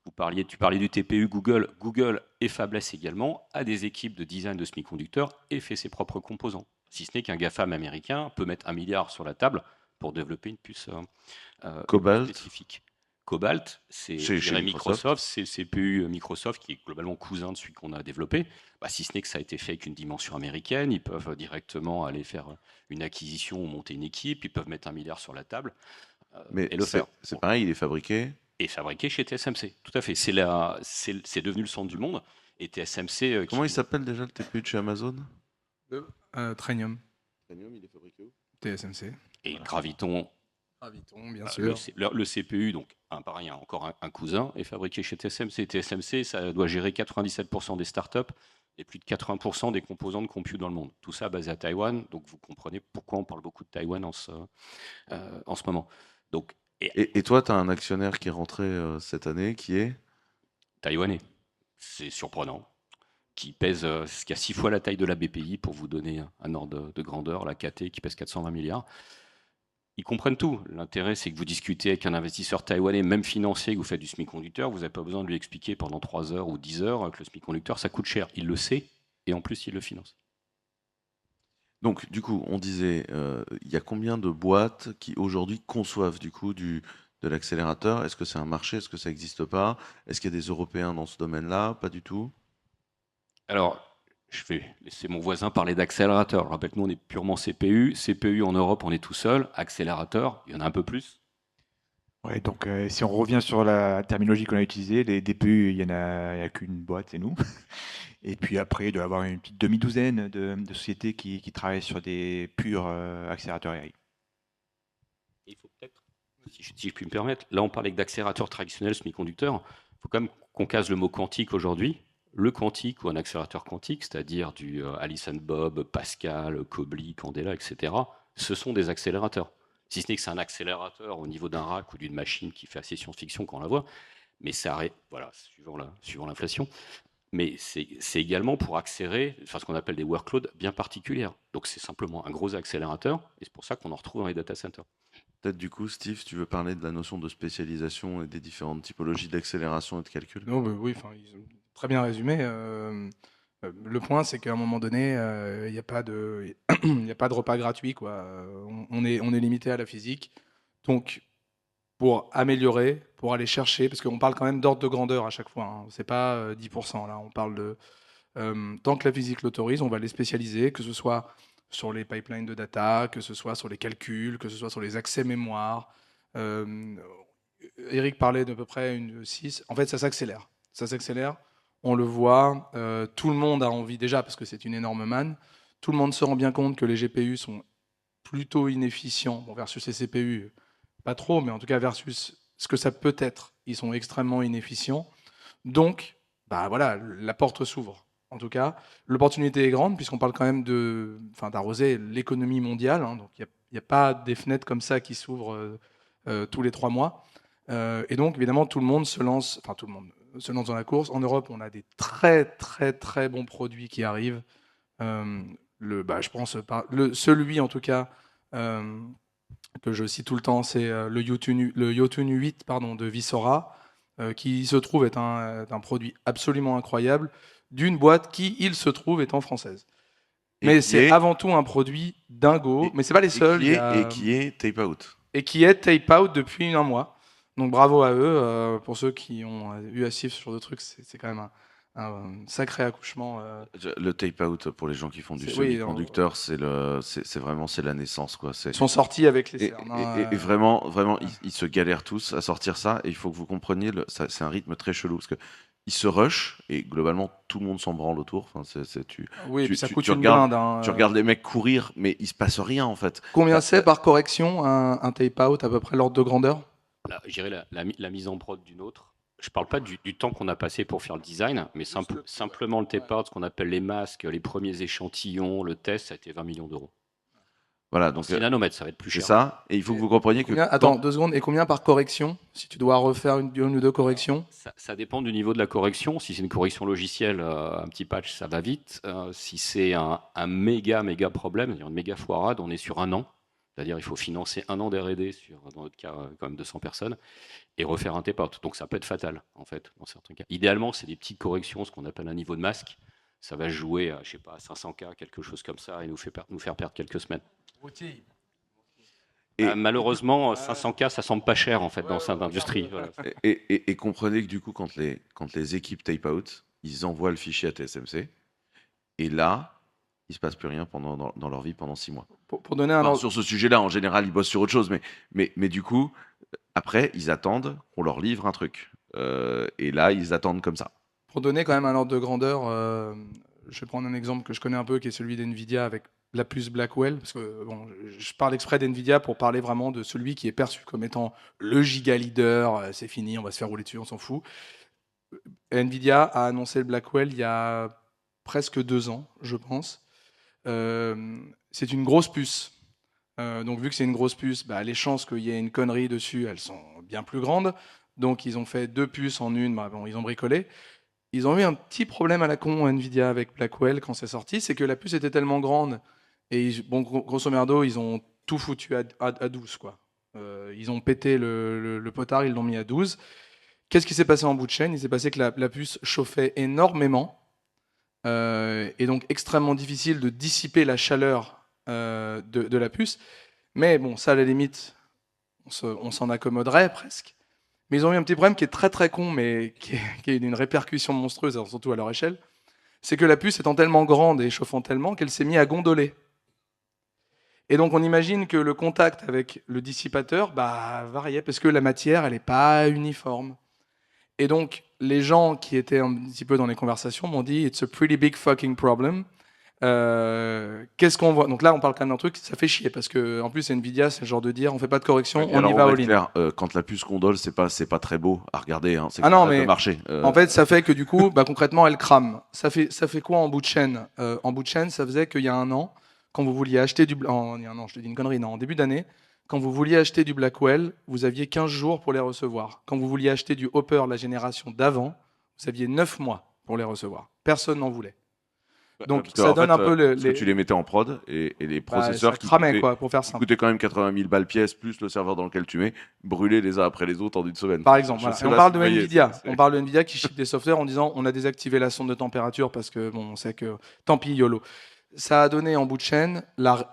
Tu parlais du TPU, Google est fabless également, a des équipes de design de semi-conducteurs et fait ses propres composants. Si ce n'est qu'un GAFAM américain peut mettre 1 milliard sur la table pour développer une puce Cobalt, spécifique. Cobalt, c'est chez Microsoft, c'est le CPU Microsoft qui est globalement cousin de celui qu'on a développé. Bah, si ce n'est que ça a été fait avec une dimension américaine, ils peuvent directement aller faire une acquisition ou monter une équipe, ils peuvent mettre 1 milliard sur la table mais et le faire. c'est pareil, il est fabriqué. Et fabriqué chez TSMC, tout à fait. C'est devenu le centre du monde. Et TSMC Comment il s'appelle déjà le TPU de chez Amazon? Trainium, Trainium, il est fabriqué où? TSMC. et Graviton, Graviton, bien sûr. le CPU, donc pareil, encore un cousin, est fabriqué chez TSMC. TSMC, ça doit gérer 97% des startups et plus de 80% des composants de compute dans le monde. Tout ça basé à Taïwan, donc vous comprenez pourquoi on parle beaucoup de Taïwan en ce moment. Donc, Et toi, tu as un actionnaire qui est rentré cette année, qui est taïwanais, c'est surprenant, qui a 6 fois la taille de la BPI, pour vous donner un ordre de grandeur, la KT qui pèse 420 milliards. Ils comprennent tout. L'intérêt, c'est que vous discutez avec un investisseur taïwanais, même financier, que vous faites du semi-conducteur, vous n'avez pas besoin de lui expliquer pendant 3 heures ou 10 heures que le semi-conducteur, ça coûte cher. Il le sait, et en plus, il le finance. donc, du coup, on disait, il y a combien de boîtes qui aujourd'hui conçoivent du coup de de l'accélérateur? Est-ce que c'est un marché? Est-ce que ça n'existe pas? Est-ce qu'il y a des Européens dans ce domaine-là? Pas du tout? Alors, je vais laisser mon voisin parler d'accélérateur. Je rappelle que nous, on est purement CPU. CPU en Europe, on est tout seul. Accélérateur, il y en a un peu plus. Ouais, donc si on revient sur la terminologie qu'on a utilisée, les DPU, il y a qu'une boîte, c'est nous. Et puis après, il doit y avoir une petite demi-douzaine de sociétés qui travaillent sur des purs accélérateurs AI. Il faut peut-être, si je puis me permettre, là on parlait d'accélérateur traditionnel semi-conducteur. Il faut quand même qu'on case le mot quantique aujourd'hui. Le quantique ou un accélérateur quantique, c'est-à-dire du Alice and Bob, Pascal, Kobli, Candela, etc., ce sont des accélérateurs. Si ce n'est que c'est un accélérateur au niveau d'un rack ou d'une machine qui fait assez science-fiction quand on la voit, mais ça arrête, voilà, suivant l'inflation. Mais c'est également pour accélérer enfin, ce qu'on appelle des workloads bien particulières. Donc c'est simplement un gros accélérateur, et c'est pour ça qu'on en retrouve dans les data centers. Peut-être du coup, Steve, tu veux parler de la notion de spécialisation et des différentes typologies d'accélération et de calcul? Non, oui, enfin, ils ont très bien résumé. Le point, c'est qu'à un moment donné, il n'y a pas de, il y a pas de repas gratuit, quoi. On est limité à la physique. Donc, pour améliorer, pour aller chercher, parce qu'on parle quand même d'ordre de grandeur à chaque fois, hein. C'est pas 10%, là, on parle de... tant que la physique l'autorise, on va les spécialiser, que ce soit sur les pipelines de data, que ce soit sur les calculs, que ce soit sur les accès mémoire. Eric parlait d'à peu près une 6. En fait, ça s'accélère. Ça s'accélère. On le voit. Tout le monde a envie, déjà, parce que c'est une énorme manne. Tout le monde se rend bien compte que les GPU sont plutôt inefficients, bon, versus les CPU, pas trop, mais en tout cas versus ce que ça peut être, ils sont extrêmement inefficients. Donc, bah voilà, la porte s'ouvre. En tout cas, l'opportunité est grande puisqu'on parle quand même d'arroser l'économie mondiale, hein. Donc il n'y a pas des fenêtres comme ça qui s'ouvrent tous les 3 mois. Et donc évidemment tout le monde se lance, enfin tout le monde se lance dans la course. En Europe, on a des très très très bons produits qui arrivent. Je pense celui en tout cas que je cite tout le temps, c'est le Yotun 8 pardon, de Vissora, qui se trouve est un produit absolument incroyable d'une boîte qui, il se trouve, étant française. Mais c'est avant tout un produit dingo, mais c'est pas les seuls. Et qui est tape out. Et qui est tape out depuis un mois. Donc bravo à eux. Pour ceux qui ont eu à suivre ce genre de trucs, c'est quand même un sacré accouchement. Le tape out pour les gens qui font du semi-conducteur, c'est vraiment la naissance, quoi. Ils sont sortis avec les cernes. Et vraiment, ils se galèrent tous à sortir ça. Et il faut que vous compreniez, c'est un rythme très chelou parce que ils se rushent et globalement tout le monde s'en branle autour. Enfin, ça coûte une blinde. Tu regardes les mecs courir, mais il se passe rien en fait. Combien c'est par correction un tape out, à peu près l'ordre de grandeur? Je dirais la mise en prod d'une autre. Je ne parle pas du temps qu'on a passé pour faire le design, mais simplement le tape-out, ce qu'on appelle les masques, les premiers échantillons, le test, ça a été 20 millions d'euros. Voilà, donc c'est nanomètres, ça va être plus cher. C'est ça, et il faut que vous compreniez que... Attends, 2 secondes, et combien par correction? Si tu dois refaire une ou deux corrections? Ça dépend du niveau de la correction. Si c'est une correction logicielle, un petit patch, ça va vite. Si c'est un méga problème, c'est-à-dire une méga foirade, on est sur 1 an. C'est-à-dire il faut financer 1 an d'R&D sur, dans notre cas, quand même 200 personnes, et refaire un tape-out. Donc ça peut être fatal, en fait, dans certains cas. Idéalement, c'est des petites corrections, ce qu'on appelle un niveau de masque. Ça va jouer à, je sais pas, 500K, quelque chose comme ça, et nous faire perdre quelques semaines. Et malheureusement, 500K, ça semble pas cher, en fait, dans cette industrie. Voilà. Et comprenez que du coup, quand les équipes tape-out, ils envoient le fichier à TSMC, et là, il ne se passe plus rien dans leur vie pendant 6 mois. Pour donner un sur ce sujet-là, en général, ils bossent sur autre chose, mais du coup, après, ils attendent qu'on leur livre un truc. Et là, ils attendent comme ça. Pour donner quand même un ordre de grandeur, je vais prendre un exemple que je connais un peu, qui est celui d'NVIDIA avec la puce Blackwell, parce que bon, je parle exprès d'NVIDIA pour parler vraiment de celui qui est perçu comme étant le giga leader, c'est fini, on va se faire rouler dessus, on s'en fout. NVIDIA a annoncé le Blackwell il y a presque 2 ans, je pense. C'est une grosse puce. Donc vu que c'est une grosse puce, les chances qu'il y ait une connerie dessus, elles sont bien plus grandes. Donc ils ont fait 2 puces en une, ils ont bricolé. Ils ont eu un petit problème à la con, NVIDIA, avec Blackwell quand c'est sorti, c'est que la puce était tellement grande, et grosso merdo, ils ont tout foutu à 12, quoi. Ils ont pété le potard, ils l'ont mis à 12. Qu'est-ce qui s'est passé en bout de chaîne? Il s'est passé que la puce chauffait énormément, et donc extrêmement difficile de dissiper la chaleur de la puce. Mais bon, ça, à la limite, on s'en accommoderait presque. Mais ils ont eu un petit problème qui est très très con, mais qui est d'une répercussion monstrueuse, alors surtout à leur échelle. C'est que la puce étant tellement grande et chauffant tellement qu'elle s'est mise à gondoler. Et donc on imagine que le contact avec le dissipateur variait parce que la matière, elle n'est pas uniforme. Et donc les gens qui étaient un petit peu dans les conversations m'ont dit « It's a pretty big fucking problem ». Qu'est-ce qu'on voit? Donc là, on parle quand même d'un truc, ça fait chier parce que en plus, Nvidia, c'est le genre de dire, on fait pas de correction, Ouais, mais on alors, y va va all être in. clair, quand la puce condole, c'est pas très beau à regarder, hein, c'est Ah que non, ça arrête de mais marcher. en fait, ça fait que du coup, concrètement, elle crame. Ça fait quoi en bout de chaîne? En bout de chaîne, ça faisait qu'il y a un an, quand vous vouliez acheter il y a un an, je te dis une connerie, non, en début d'année, quand vous vouliez acheter du Blackwell, vous aviez 15 jours pour les recevoir. Quand vous vouliez acheter du Hopper, la génération d'avant, vous aviez 9 mois pour les recevoir. Personne n'en voulait. Donc Parce que, ça en donne fait, un peu parce que tu les mettais en prod et les processeurs ça cramait, coûtaient, quoi, pour faire qui simple. coûtaient quand même 80 000 balles pièce, plus le serveur dans lequel tu mets, brûlés les uns après les autres en une semaine. Par exemple, Je voilà. sais Et on pas parle si de vous voyez, Nvidia. c'est- On parle de Nvidia qui ship des softwares en disant on a désactivé la sonde de température parce que bon, on sait que tant pis YOLO. Ça a donné en bout de chaîne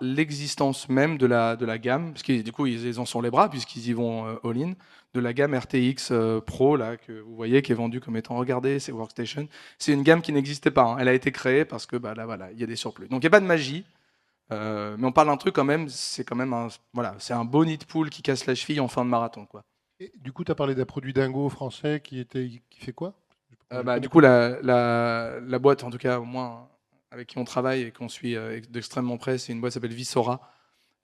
l'existence même de la gamme, parce que du coup ils en sont les bras puisqu'ils y vont all-in, de la gamme RTX Pro là que vous voyez qui est vendue comme étant regardez c'est Workstation. C'est une gamme qui n'existait pas. Hein. Elle a été créée parce que là voilà il y a des surplus. Donc il n'y a pas de magie. Mais on parle d'un truc quand même, c'est quand même c'est un beau nid de poule qui casse la cheville en fin de marathon quoi. Et du coup, tu as parlé d'un produit dingo français qui fait quoi? Du coup, la boîte, en tout cas, au moins avec qui on travaille et qu'on suit d'extrêmement près, c'est une boîte qui s'appelle Visora,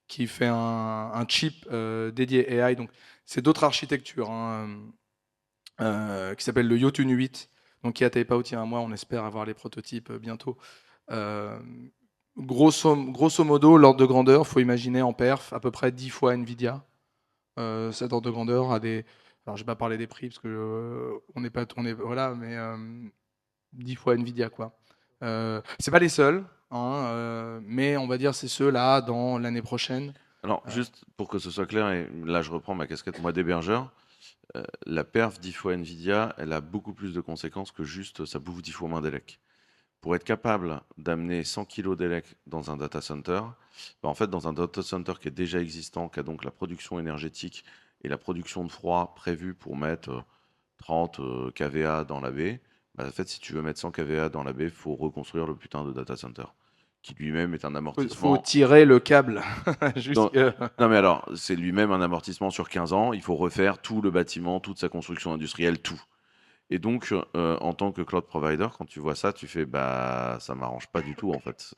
qui fait un chip dédié AI. Donc, c'est d'autres architectures, hein, qui s'appelle le Yotun 8, donc qui a tape-out il y a un mois. On espère avoir les prototypes bientôt. Euh, grosso modo, l'ordre de grandeur, faut imaginer en perf à peu près 10 fois Nvidia. Cet ordre de grandeur a des. Alors, je vais pas parler des prix parce que on n'est pas, voilà, mais 10 fois Nvidia quoi. C'est pas les seuls, hein, mais on va dire c'est ceux-là dans l'année prochaine. Alors, juste pour que ce soit clair, et là je reprends ma casquette moi d'hébergeur, la perf 10 fois Nvidia, elle a beaucoup plus de conséquences que juste ça bouffe 10 fois moins d'élec. Pour être capable d'amener 100 kg d'élec dans un data center, en fait, dans un data center qui est déjà existant, qui a donc la production énergétique et la production de froid prévue pour mettre 30 kVA dans la baie, en fait, si tu veux mettre 100 kVA dans la baie, il faut reconstruire le putain de data center, qui lui-même est un Faut amortissement. tirer le câble. Non, non, mais alors, c'est lui-même un amortissement sur 15 ans. Il faut refaire tout le bâtiment, toute sa construction industrielle, tout. Et donc, en tant que cloud provider, quand tu vois ça, tu fais bah ça m'arrange pas du tout en fait.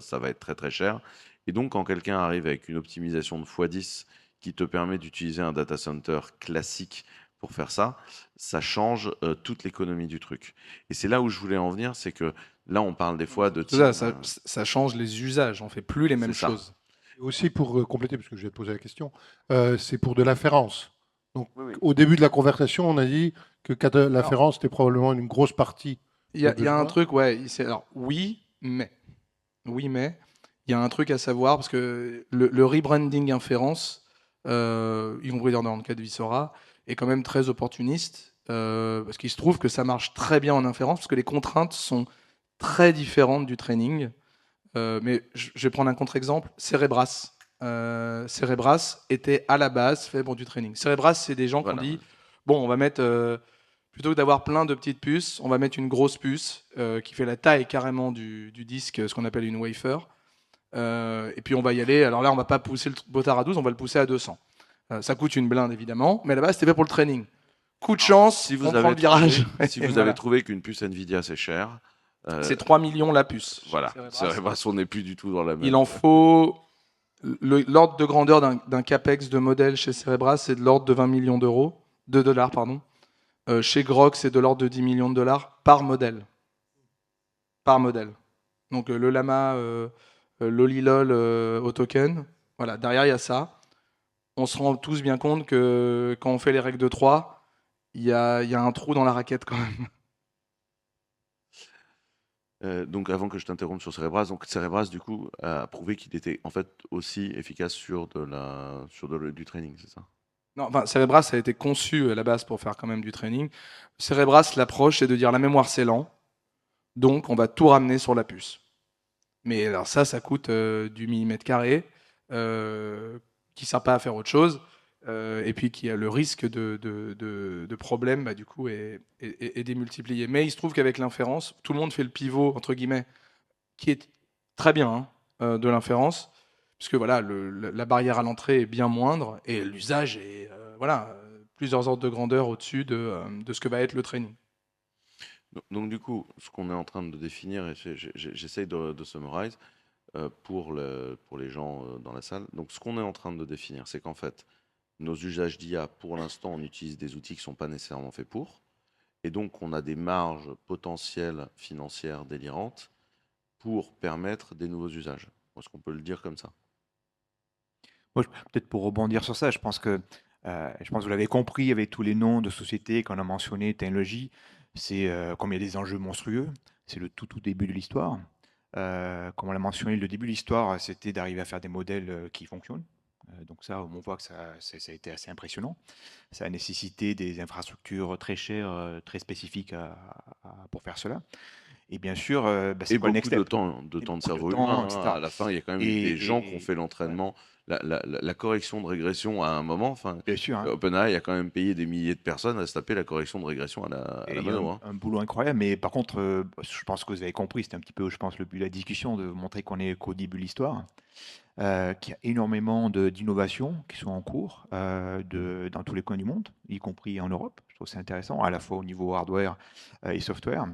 Ça va être très très cher. Et donc, quand quelqu'un arrive avec une optimisation de x10 qui te permet d'utiliser un data center classique pour faire ça, ça change toute l'économie du truc. Et c'est là où je voulais en venir, c'est que là, on parle des fois de C'est ça, ça change les usages. On fait plus les mêmes C'est ça. choses. Et aussi pour compléter, parce que je vais te poser la question, c'est pour de l'inférence. Donc, Oui, oui. au début de la conversation, on a dit que l'inférence était probablement une grosse partie. Il y a besoin. un truc, ouais. Alors oui, mais il y a un truc à savoir parce que le rebranding inférence, y compris dans le cas de Visora, est quand même très opportuniste parce qu'il se trouve que ça marche très bien en inférence parce que les contraintes sont très différentes du training. Mais je vais prendre un contre-exemple, Cerebras. Cerebras était à la base fait pour du training. Cerebras, c'est des gens Voilà. qui ont dit bon, on va mettre plutôt que d'avoir plein de petites puces, on va mettre une grosse puce qui fait la taille carrément du disque, ce qu'on appelle une wafer. Et puis on va y aller. Alors là, on va pas pousser le botard à 12, on va le pousser à 200. Ça coûte une blinde évidemment, mais à la base c'était fait pour le training. Coup de chance, Si vous on prend avez le virage. si vous Voilà. avez trouvé qu'une puce Nvidia c'est cher, C'est 3 millions la puce. voilà, Cerebras. Cerebras, on n'est plus du tout dans la même. Il en faut. L'ordre de grandeur d'un capex de modèle chez Cerebras, c'est de l'ordre de 20 millions de dollars, pardon. Chez Grok, c'est de l'ordre de 10 millions de dollars par modèle. Par modèle. Donc le Lama, l'Olilol au token, voilà, derrière il y a ça. On se rend tous bien compte que quand on fait les règles de 3, il y a un trou dans la raquette quand même. Donc avant que je t'interrompe sur Cerebras, donc Cerebras du coup a prouvé qu'il était en fait aussi efficace sur du training, c'est ça? Non, enfin, Cerebras a été conçu à la base pour faire quand même du training. Cerebras, l'approche, c'est de dire la mémoire c'est lent, donc on va tout ramener sur la puce. Mais alors ça coûte du millimètre carré, qui ne sert pas à faire autre chose. et puis qui a le risque de problème, du coup, est démultiplié. Mais il se trouve qu'avec l'inférence, tout le monde fait le pivot, entre guillemets, qui est très bien, hein, de l'inférence, puisque voilà, la barrière à l'entrée est bien moindre et l'usage est plusieurs ordres de grandeur au-dessus de ce que va être le training. Donc, du coup, ce qu'on est en train de définir, et j'essaye de summarize pour les gens dans la salle. Donc, ce qu'on est en train de définir, c'est qu'en fait, nos usages d'IA, pour l'instant, on utilise des outils qui ne sont pas nécessairement faits pour. Et donc, on a des marges potentielles financières délirantes pour permettre des nouveaux usages. Est-ce qu'on peut le dire comme ça? Moi, peut-être pour rebondir sur ça, je pense que vous l'avez compris avec tous les noms de sociétés qu'on a mentionnés, technologie, c'est comme il y a des enjeux monstrueux, c'est le tout début de l'histoire. Comme on l'a mentionné, le début de l'histoire, c'était d'arriver à faire des modèles qui fonctionnent. Donc ça, on voit que ça a été assez impressionnant. Ça a nécessité des infrastructures très chères, très spécifiques pour faire cela. Et bien sûr, c'est Et quoi le next beaucoup step? de temps de beaucoup de cerveau temps, humain, hein. etc. À la fin, il y a quand même des gens qui ont fait Ouais, l'entraînement, la correction de régression à un moment. Enfin, bien sûr, hein. OpenAI a quand même payé des milliers de personnes à se taper la correction de régression à Et la il y a mano, hein. un boulot incroyable, mais par contre, je pense que vous avez compris, c'était un petit peu, je pense, le but de la discussion, de montrer qu'on est qu'au début de l'histoire, qu'il y a énormément d'innovations qui sont en cours dans tous les coins du monde, y compris en Europe. Je trouve que c'est intéressant, à la fois au niveau hardware et software.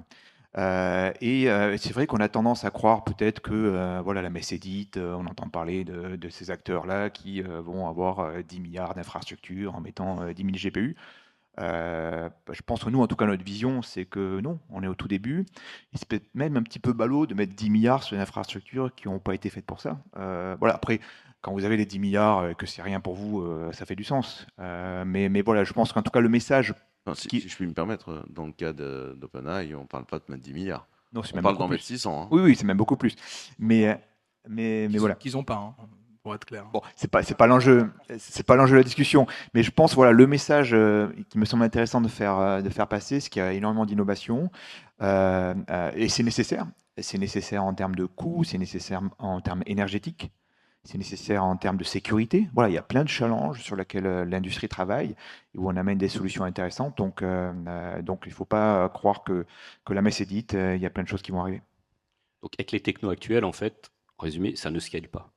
C'est vrai qu'on a tendance à croire peut-être que voilà, la messe est dite, on entend parler de ces acteurs-là qui vont avoir 10 milliards d'infrastructures en mettant 10 000 GPU. Je pense que nous, en tout cas, notre vision, c'est que non, on est au tout début. Et c'est peut-être même un petit peu ballot de mettre 10 milliards sur une infrastructure qui n'ont pas été faites pour ça. Voilà, après, quand vous avez les 10 milliards, que c'est rien pour vous, ça fait du sens. Mais voilà, je pense qu'en tout cas, le message Enfin, si qui... je puis me permettre, dans le cas d'OpenAI, on ne parle pas de mettre 10 milliards. Non, c'est On même parle beaucoup d'en mettre plus. 600, hein. Oui, oui, c'est même beaucoup plus. Mais voilà. Qu'ils n'ont pas, hein, pour être clair. Bon, c'est pas l'enjeu, c'est pas l'enjeu de la discussion, mais je pense voilà le message qui me semble intéressant de faire passer, c'est qu'il y a énormément d'innovation et c'est nécessaire. C'est nécessaire en termes de coûts, c'est nécessaire en termes énergétiques, c'est nécessaire en termes de sécurité. Voilà, il y a plein de challenges sur lesquels l'industrie travaille et où on amène des solutions intéressantes. Donc il faut pas croire que la messe est dite. Il y a plein de choses qui vont arriver. Donc avec les technos actuels, en fait, en résumé, ça ne scale pas.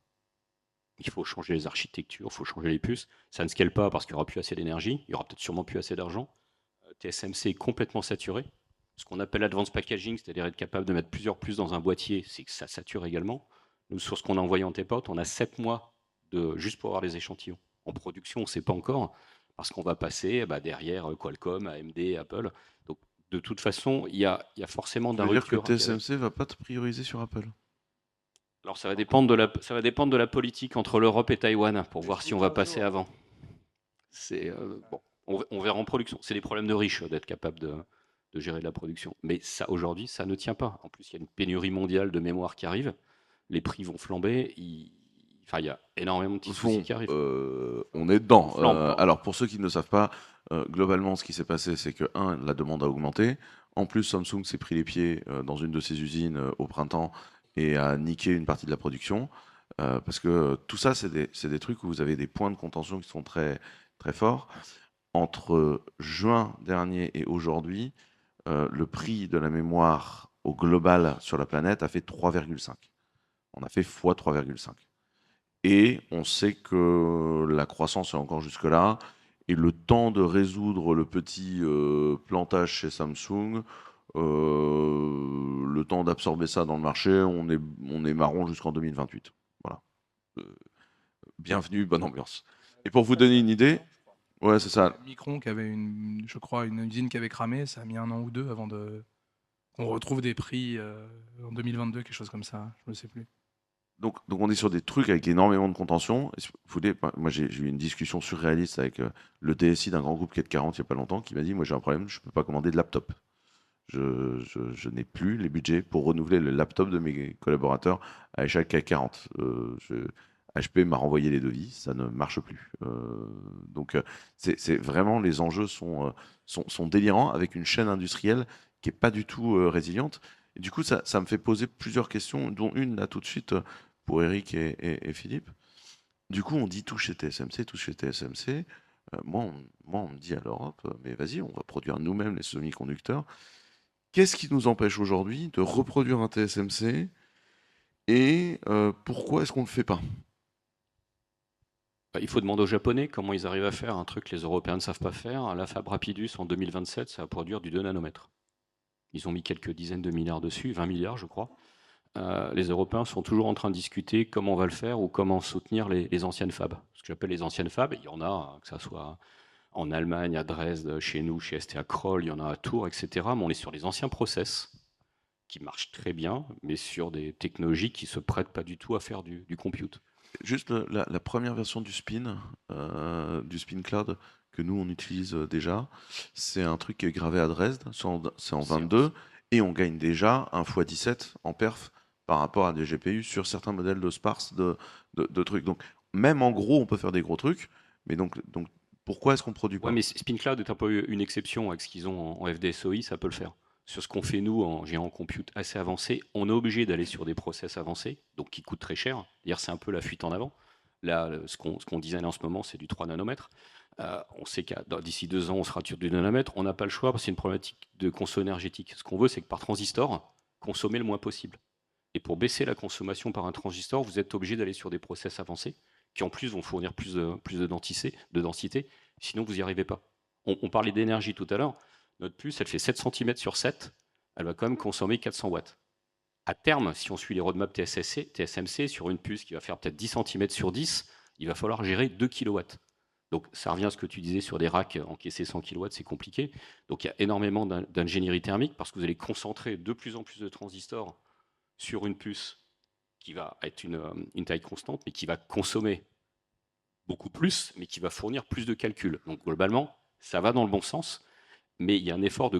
Il faut changer les architectures, il faut changer les puces. Ça ne scale pas parce qu'il n'y aura plus assez d'énergie, il n'y aura peut-être sûrement plus assez d'argent. TSMC est complètement saturé. Ce qu'on appelle advanced packaging, c'est-à-dire être capable de mettre plusieurs puces dans un boîtier, c'est que ça sature également. Nous, sur ce qu'on a envoyé en tape-out, on a 7 mois juste pour avoir les échantillons. En production, on ne sait pas encore, parce qu'on va passer derrière Qualcomm, AMD, Apple. Donc, de toute façon, il y a forcément de Tu la veux dire que rupture. TSMC va pas te prioriser sur Apple? Alors, ça va dépendre de la politique entre l'Europe et Taïwan pour voir si on va passer avant. C'est bon, on verra en production. C'est des problèmes de riches d'être capable de gérer de la production. Mais ça, aujourd'hui, ça ne tient pas. En plus, il y a une pénurie mondiale de mémoire qui arrive. Les prix vont flamber. Enfin, il y a énormément de petits soucis qui arrivent. On est dedans. Flambe, pardon. Alors, pour ceux qui ne le savent pas, globalement, ce qui s'est passé, c'est que, la demande a augmenté. En plus, Samsung s'est pris les pieds dans une de ses usines au printemps et a niqué une partie de la production. Parce que tout ça, c'est des trucs où vous avez des points de contention qui sont très, très forts. Entre juin dernier et aujourd'hui, le prix de la mémoire au global sur la planète a fait 3,5. On a fait x 3,5. Et on sait que la croissance est encore jusque-là. Et le temps de résoudre le petit plantage chez Samsung, le temps d'absorber ça dans le marché, on est marron jusqu'en 2028. Voilà. Bienvenue, bonne ambiance. Et pour vous donner une idée, ouais, c'est ça. Micron qui avait je crois, une usine qui avait cramé, ça a mis 1 an ou 2 avant qu'on retrouve des prix en 2022, quelque chose comme ça, je ne sais plus. Donc on est sur des trucs avec énormément de contention. Moi, j'ai eu une discussion surréaliste avec le DSI d'un grand groupe qui est de 40 il n'y a pas longtemps, qui m'a dit, moi j'ai un problème, je ne peux pas commander de laptop. Je n'ai plus les budgets pour renouveler le laptop de mes collaborateurs à échelle CAC 40. HP m'a renvoyé les devis, ça ne marche plus. Donc c'est vraiment, les enjeux sont délirants, avec une chaîne industrielle qui n'est pas du tout résiliente. Et du coup, ça me fait poser plusieurs questions, dont une là tout de suite pour Eric et Philippe. Du coup, on dit tout chez TSMC, tout chez TSMC. Moi, on me dit à l'Europe, mais vas-y, on va produire nous-mêmes les semi-conducteurs. Qu'est-ce qui nous empêche aujourd'hui de reproduire un TSMC et pourquoi est-ce qu'on ne le fait pas? Il faut demander aux Japonais comment ils arrivent à faire un truc que les Européens ne savent pas faire. La Fab Rapidus, en 2027, ça va produire du 2 nanomètres. Ils ont mis quelques dizaines de milliards dessus, 20 milliards, je crois. Les Européens sont toujours en train de discuter comment on va le faire ou comment soutenir les anciennes fabs. Ce que j'appelle les anciennes fabs, il y en a, que ça soit en Allemagne, à Dresde, chez nous, chez STA Kroll, il y en a à Tours, etc. Mais on est sur les anciens process qui marchent très bien, mais sur des technologies qui ne se prêtent pas du tout à faire du compute. Juste la première version du Spin Cloud que nous on utilise déjà, c'est un truc qui est gravé à Dresde, c'est en 22, et on gagne déjà un x17 en perf par rapport à des GPU sur certains modèles de sparse de trucs. Donc même en gros on peut faire des gros trucs, mais donc pourquoi est-ce qu'on produit pas? Ouais, mais Spin Cloud est un peu une exception avec ce qu'ils ont en FDSOI, ça peut le faire. Sur ce qu'on fait nous en géant compute assez avancé, on est obligé d'aller sur des process avancés, donc qui coûtent très cher. D'ailleurs, c'est un peu la fuite en avant. Là, ce qu'on design en ce moment, c'est du 3 nanomètres. On sait qu'à d'ici 2 ans, on sera sur du nanomètre. On n'a pas le choix parce que c'est une problématique de conso énergétique. Ce qu'on veut, c'est que par transistor, consommer le moins possible. Et pour baisser la consommation par un transistor, vous êtes obligé d'aller sur des process avancés qui en plus vont fournir plus de densité, sinon vous n'y arrivez pas. On parlait d'énergie tout à l'heure. Notre puce, elle fait 7 cm sur 7, elle va quand même consommer 400 watts. À terme, si on suit les roadmaps TSMC, sur une puce qui va faire peut-être 10 cm sur 10, il va falloir gérer 2 kW. Donc ça revient à ce que tu disais sur des racks encaissés 100 kW, c'est compliqué. Donc il y a énormément d'ingénierie thermique parce que vous allez concentrer de plus en plus de transistors sur une puce qui va être une taille constante, mais qui va consommer beaucoup plus, mais qui va fournir plus de calculs. Donc globalement, ça va dans le bon sens, mais il y a un effort de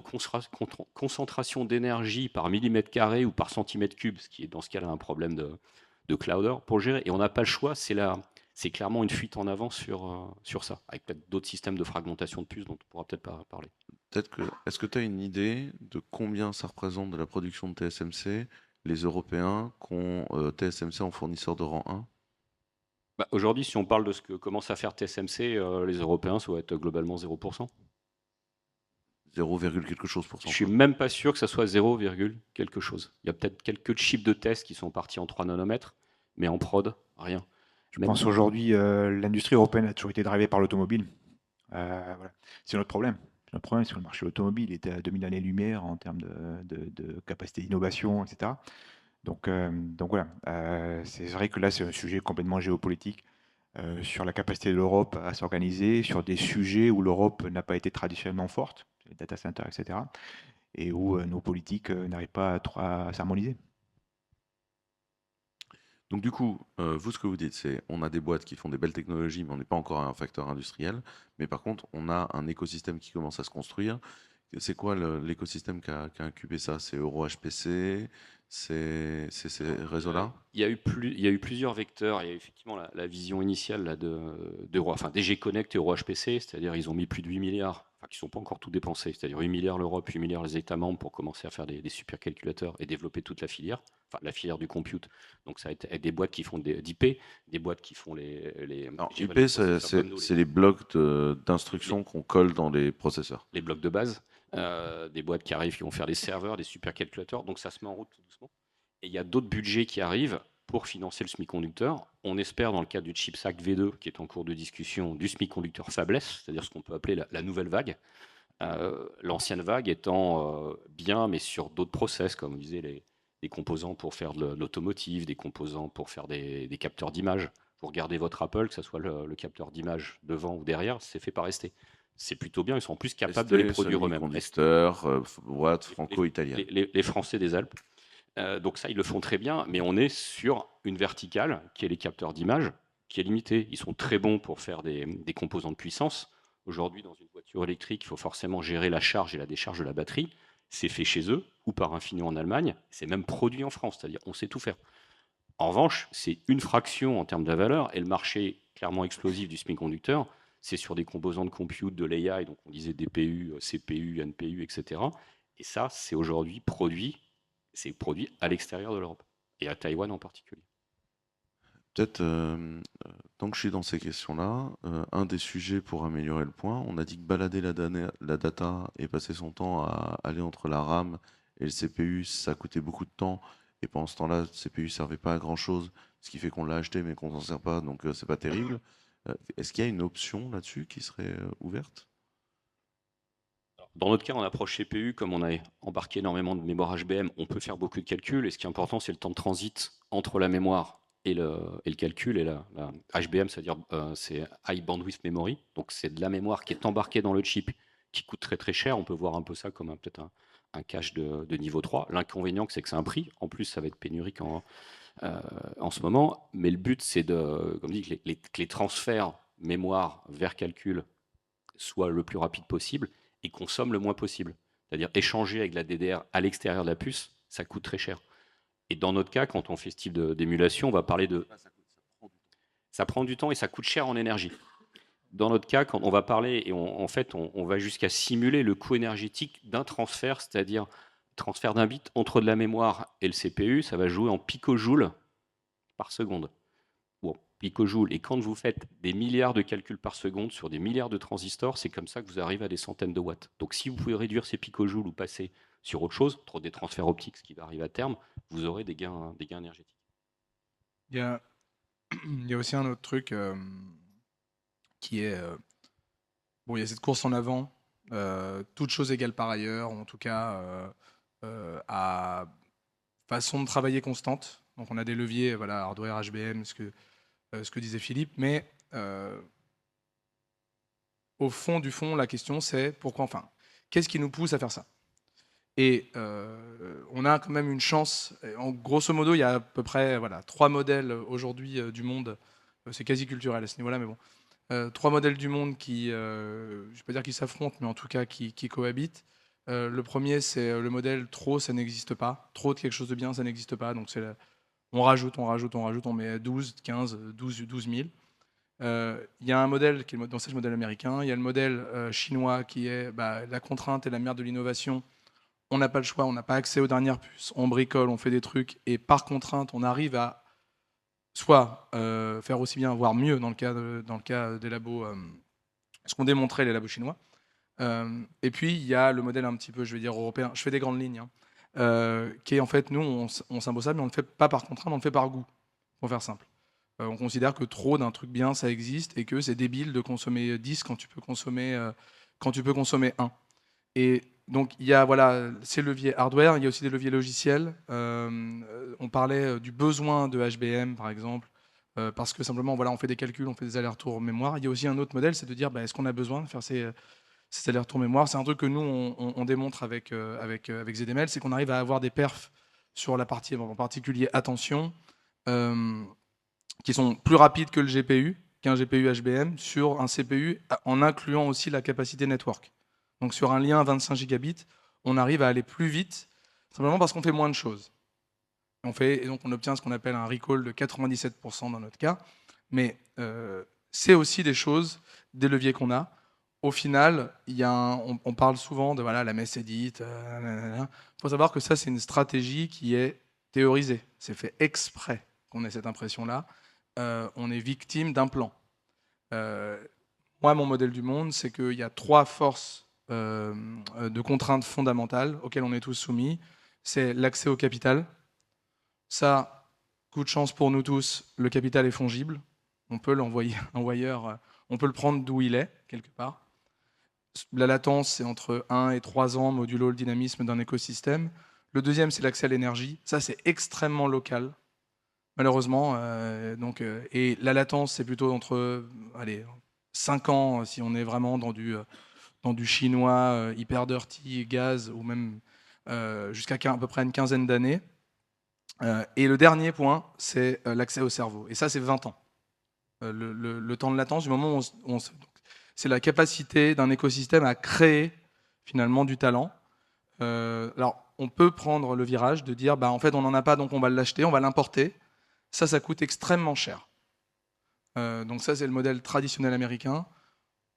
concentration d'énergie par millimètre carré ou par centimètre cube, ce qui est dans ce cas-là un problème de clouder pour gérer. Et on n'a pas le choix, c'est clairement une fuite en avant sur ça, avec peut-être d'autres systèmes de fragmentation de puces dont on pourra peut-être pas parler. Est-ce que tu as une idée de combien ça représente de la production de TSMC, les Européens qui ont TSMC en fournisseur de rang 1? Bah, aujourd'hui, si on parle de ce que commence à faire TSMC, les Européens, ça va être globalement 0%. 0, quelque chose pour Je cent. suis même pas sûr que ça soit 0, quelque chose. Il y a peut-être quelques chips de test qui sont partis en 3 nanomètres, mais en prod, rien. Je pense aujourd'hui, l'industrie européenne a toujours été drivée par l'automobile. Voilà. C'est notre problème. Notre problème, c'est que le marché automobile était à 2000 années-lumière en termes de capacité d'innovation, etc. Donc voilà, c'est vrai que là, c'est un sujet complètement géopolitique sur la capacité de l'Europe à s'organiser, sur des sujets où l'Europe n'a pas été traditionnellement forte, les data centers, etc., et où nos politiques n'arrivent pas à s'harmoniser. Donc du coup, vous, ce que vous dites, c'est on a des boîtes qui font des belles technologies, mais on n'est pas encore à un facteur industriel. Mais par contre, on a un écosystème qui commence à se construire. C'est quoi l'écosystème qui a incubé ça? C'est EuroHPC? C'est ces réseaux-là? Il y a eu plusieurs vecteurs. Il y a eu effectivement la vision initiale là, DG Connect et EuroHPC, c'est-à-dire ils ont mis plus de 8 milliards, enfin qui ne sont pas encore tout dépensés, c'est-à-dire 8 milliards l'Europe, 8 milliards les États membres pour commencer à faire des supercalculateurs et développer toute la filière, enfin la filière du compute. Donc ça va être des boîtes qui font d'IP, des boîtes qui font Alors, IP, c'est les blocs d'instructions qu'on colle dans les processeurs. les blocs de base, des boîtes qui arrivent, qui vont faire des serveurs, des supercalculateurs. Donc ça se met en route tout doucement. Et il y a d'autres budgets qui arrivent pour financer le semi-conducteur. On espère, dans le cadre du CHIPS Act V2, qui est en cours de discussion, du semi-conducteur fabless, c'est-à-dire ce qu'on peut appeler la nouvelle vague. L'ancienne vague étant bien, mais sur d'autres process, comme vous disiez, des composants pour faire de l'automotive, des composants pour faire des capteurs d'image. Vous regardez votre Apple, que ce soit le capteur d'image devant ou derrière, c'est fait par ST. C'est plutôt bien, ils sont en plus capables de les produire eux-mêmes. Conducteurs, boîtes franco-italiennes. Les Français des Alpes. Donc ça, ils le font très bien, mais on est sur une verticale qui est les capteurs d'image, qui est limitée. Ils sont très bons pour faire des composants de puissance. Aujourd'hui, dans une voiture électrique, il faut forcément gérer la charge et la décharge de la batterie. C'est fait chez eux ou par Infineon en Allemagne. C'est même produit en France, c'est-à-dire on sait tout faire. En revanche, c'est une fraction en termes de la valeur, et le marché clairement explosif du semi-conducteur, c'est sur des composants de compute, de l'AI, donc on disait DPU, CPU, NPU, etc. Et ça, c'est aujourd'hui produit à l'extérieur de l'Europe, et à Taïwan en particulier. Peut-être, tant que je suis dans ces questions-là, un des sujets pour améliorer le point, on a dit que balader la data et passer son temps à aller entre la RAM et le CPU, ça coûtait beaucoup de temps et pendant ce temps-là, le CPU servait pas à grand-chose, ce qui fait qu'on l'a acheté mais qu'on s'en sert pas, donc c'est pas terrible. Est-ce qu'il y a une option là-dessus qui serait, ouverte? Dans notre cas, en approche CPU, comme on a embarqué énormément de mémoire HBM, on peut faire beaucoup de calculs. Et ce qui est important, c'est le temps de transit entre la mémoire et le calcul. Et la HBM, c'est-à-dire c'est High Bandwidth Memory. Donc c'est de la mémoire qui est embarquée dans le chip, qui coûte très très cher. On peut voir un peu ça comme peut-être un cache de niveau 3. L'inconvénient, c'est que c'est un prix. En plus, ça va être pénurique en ce moment. Mais le but, c'est comme dit, que les transferts mémoire vers calcul soient le plus rapide possible et consomme le moins possible. C'est-à-dire échanger avec la DDR à l'extérieur de la puce, ça coûte très cher. Et dans notre cas, quand on fait ce type d'émulation, on va parler de... Ça prend du temps et ça coûte cher en énergie. Dans notre cas, quand on va parler, et en fait, on va jusqu'à simuler le coût énergétique d'un transfert, c'est-à-dire transfert d'un bit entre de la mémoire et le CPU, ça va jouer en picojoules par seconde. Bon, picojoules. Et quand vous faites des milliards de calculs par seconde sur des milliards de transistors, c'est comme ça que vous arrivez à des centaines de watts. Donc si vous pouvez réduire ces picojoules ou passer sur autre chose, trop des transferts optiques, ce qui va arriver à terme, vous aurez des gains énergétiques. Il y a, il y a aussi un autre truc qui est... bon, il y a cette course en avant, toute chose égale par ailleurs, ou en tout cas à façon de travailler constante. Donc on a des leviers, voilà, hardware, HBM, ce que disait Philippe, mais au fond du fond, la question c'est pourquoi, enfin, qu'est-ce qui nous pousse à faire ça? Et on a quand même une chance. En grosso modo, il y a à peu près voilà, 3 modèles aujourd'hui du monde. C'est quasi culturel à ce niveau-là, mais bon. 3 modèles du monde qui, je ne vais pas dire qu'ils s'affrontent, mais en tout cas qui cohabitent. Le premier, c'est le modèle trop, ça n'existe pas. Trop de quelque chose de bien, ça n'existe pas. Donc on rajoute, on met 12, 15, 12 000. Il y a un modèle qui est dans ce modèle américain. Il y a le modèle chinois qui est la contrainte et la mère de l'innovation. On n'a pas le choix, on n'a pas accès aux dernières puces, on bricole, on fait des trucs, et par contrainte, on arrive à soit faire aussi bien, voire mieux dans le cas des labos, ce qu'ont démontré les labos chinois. Et puis, il y a le modèle un petit peu, je vais dire, européen, je fais des grandes lignes, qui est en fait, nous, on s'impose ça, mais on ne le fait pas par contrainte, on le fait par goût, pour faire simple. On considère que trop d'un truc bien, ça existe, et que c'est débile de consommer 10 quand tu peux consommer 1. Et donc, il y a voilà, ces leviers hardware, il y a aussi des leviers logiciels. On parlait du besoin de HBM, par exemple, parce que simplement, voilà, on fait des calculs, on fait des allers-retours mémoire. Il y a aussi un autre modèle, c'est de dire, est-ce qu'on a besoin de faire ces allers-retours mémoire? C'est un truc que nous, on démontre avec ZML, c'est qu'on arrive à avoir des perfs sur la partie, en particulier attention, qui sont plus rapides que le GPU, qu'un GPU HBM, sur un CPU, en incluant aussi la capacité network. Donc sur un lien à 25 gigabits, on arrive à aller plus vite, simplement parce qu'on fait moins de choses. Et donc on obtient ce qu'on appelle un recall de 97% dans notre cas. Mais c'est aussi des choses, des leviers qu'on a. Au final, on parle souvent de voilà, la messe édite. Il faut savoir que ça, c'est une stratégie qui est théorisée. C'est fait exprès qu'on ait cette impression-là. On est victime d'un plan. Moi, mon modèle du monde, c'est qu'il y a 3 forces de contraintes fondamentales auxquelles on est tous soumis. C'est l'accès au capital. Ça, coup de chance pour nous tous, le capital est fongible. On peut l'envoyer ailleurs, on peut le prendre d'où il est, quelque part. La latence, c'est entre 1 et 3 ans, modulo le dynamisme d'un écosystème. Le deuxième, c'est l'accès à l'énergie. Ça, c'est extrêmement local, malheureusement. Et la latence, c'est plutôt entre 5 ans, si on est vraiment dans du chinois hyper dirty, gaz, ou même jusqu'à à peu près une quinzaine d'années. Et le dernier point, c'est l'accès au cerveau. Et ça, c'est 20 ans. Le temps de latence, du moment où c'est la capacité d'un écosystème à créer finalement du talent. Alors, on peut prendre le virage de dire, en fait, on n'en a pas, donc on va l'acheter, on va l'importer. Ça coûte extrêmement cher. Donc ça, c'est le modèle traditionnel américain.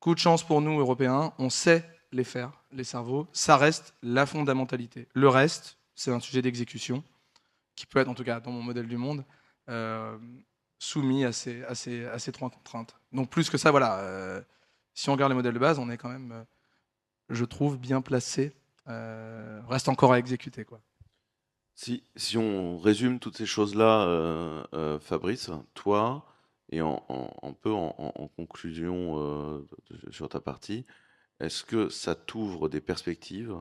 Coup de chance pour nous, Européens, on sait les faire, les cerveaux. Ça reste la fondamentalité. Le reste, c'est un sujet d'exécution, qui peut être, en tout cas dans mon modèle du monde, soumis à ces trois contraintes. Donc plus que ça, voilà, si on regarde les modèles de base, on est quand même, je trouve, bien placé. Reste encore à exécuter, quoi. Si on résume toutes ces choses-là, Fabrice, toi, et un peu en conclusion sur ta partie, est-ce que ça t'ouvre des perspectives,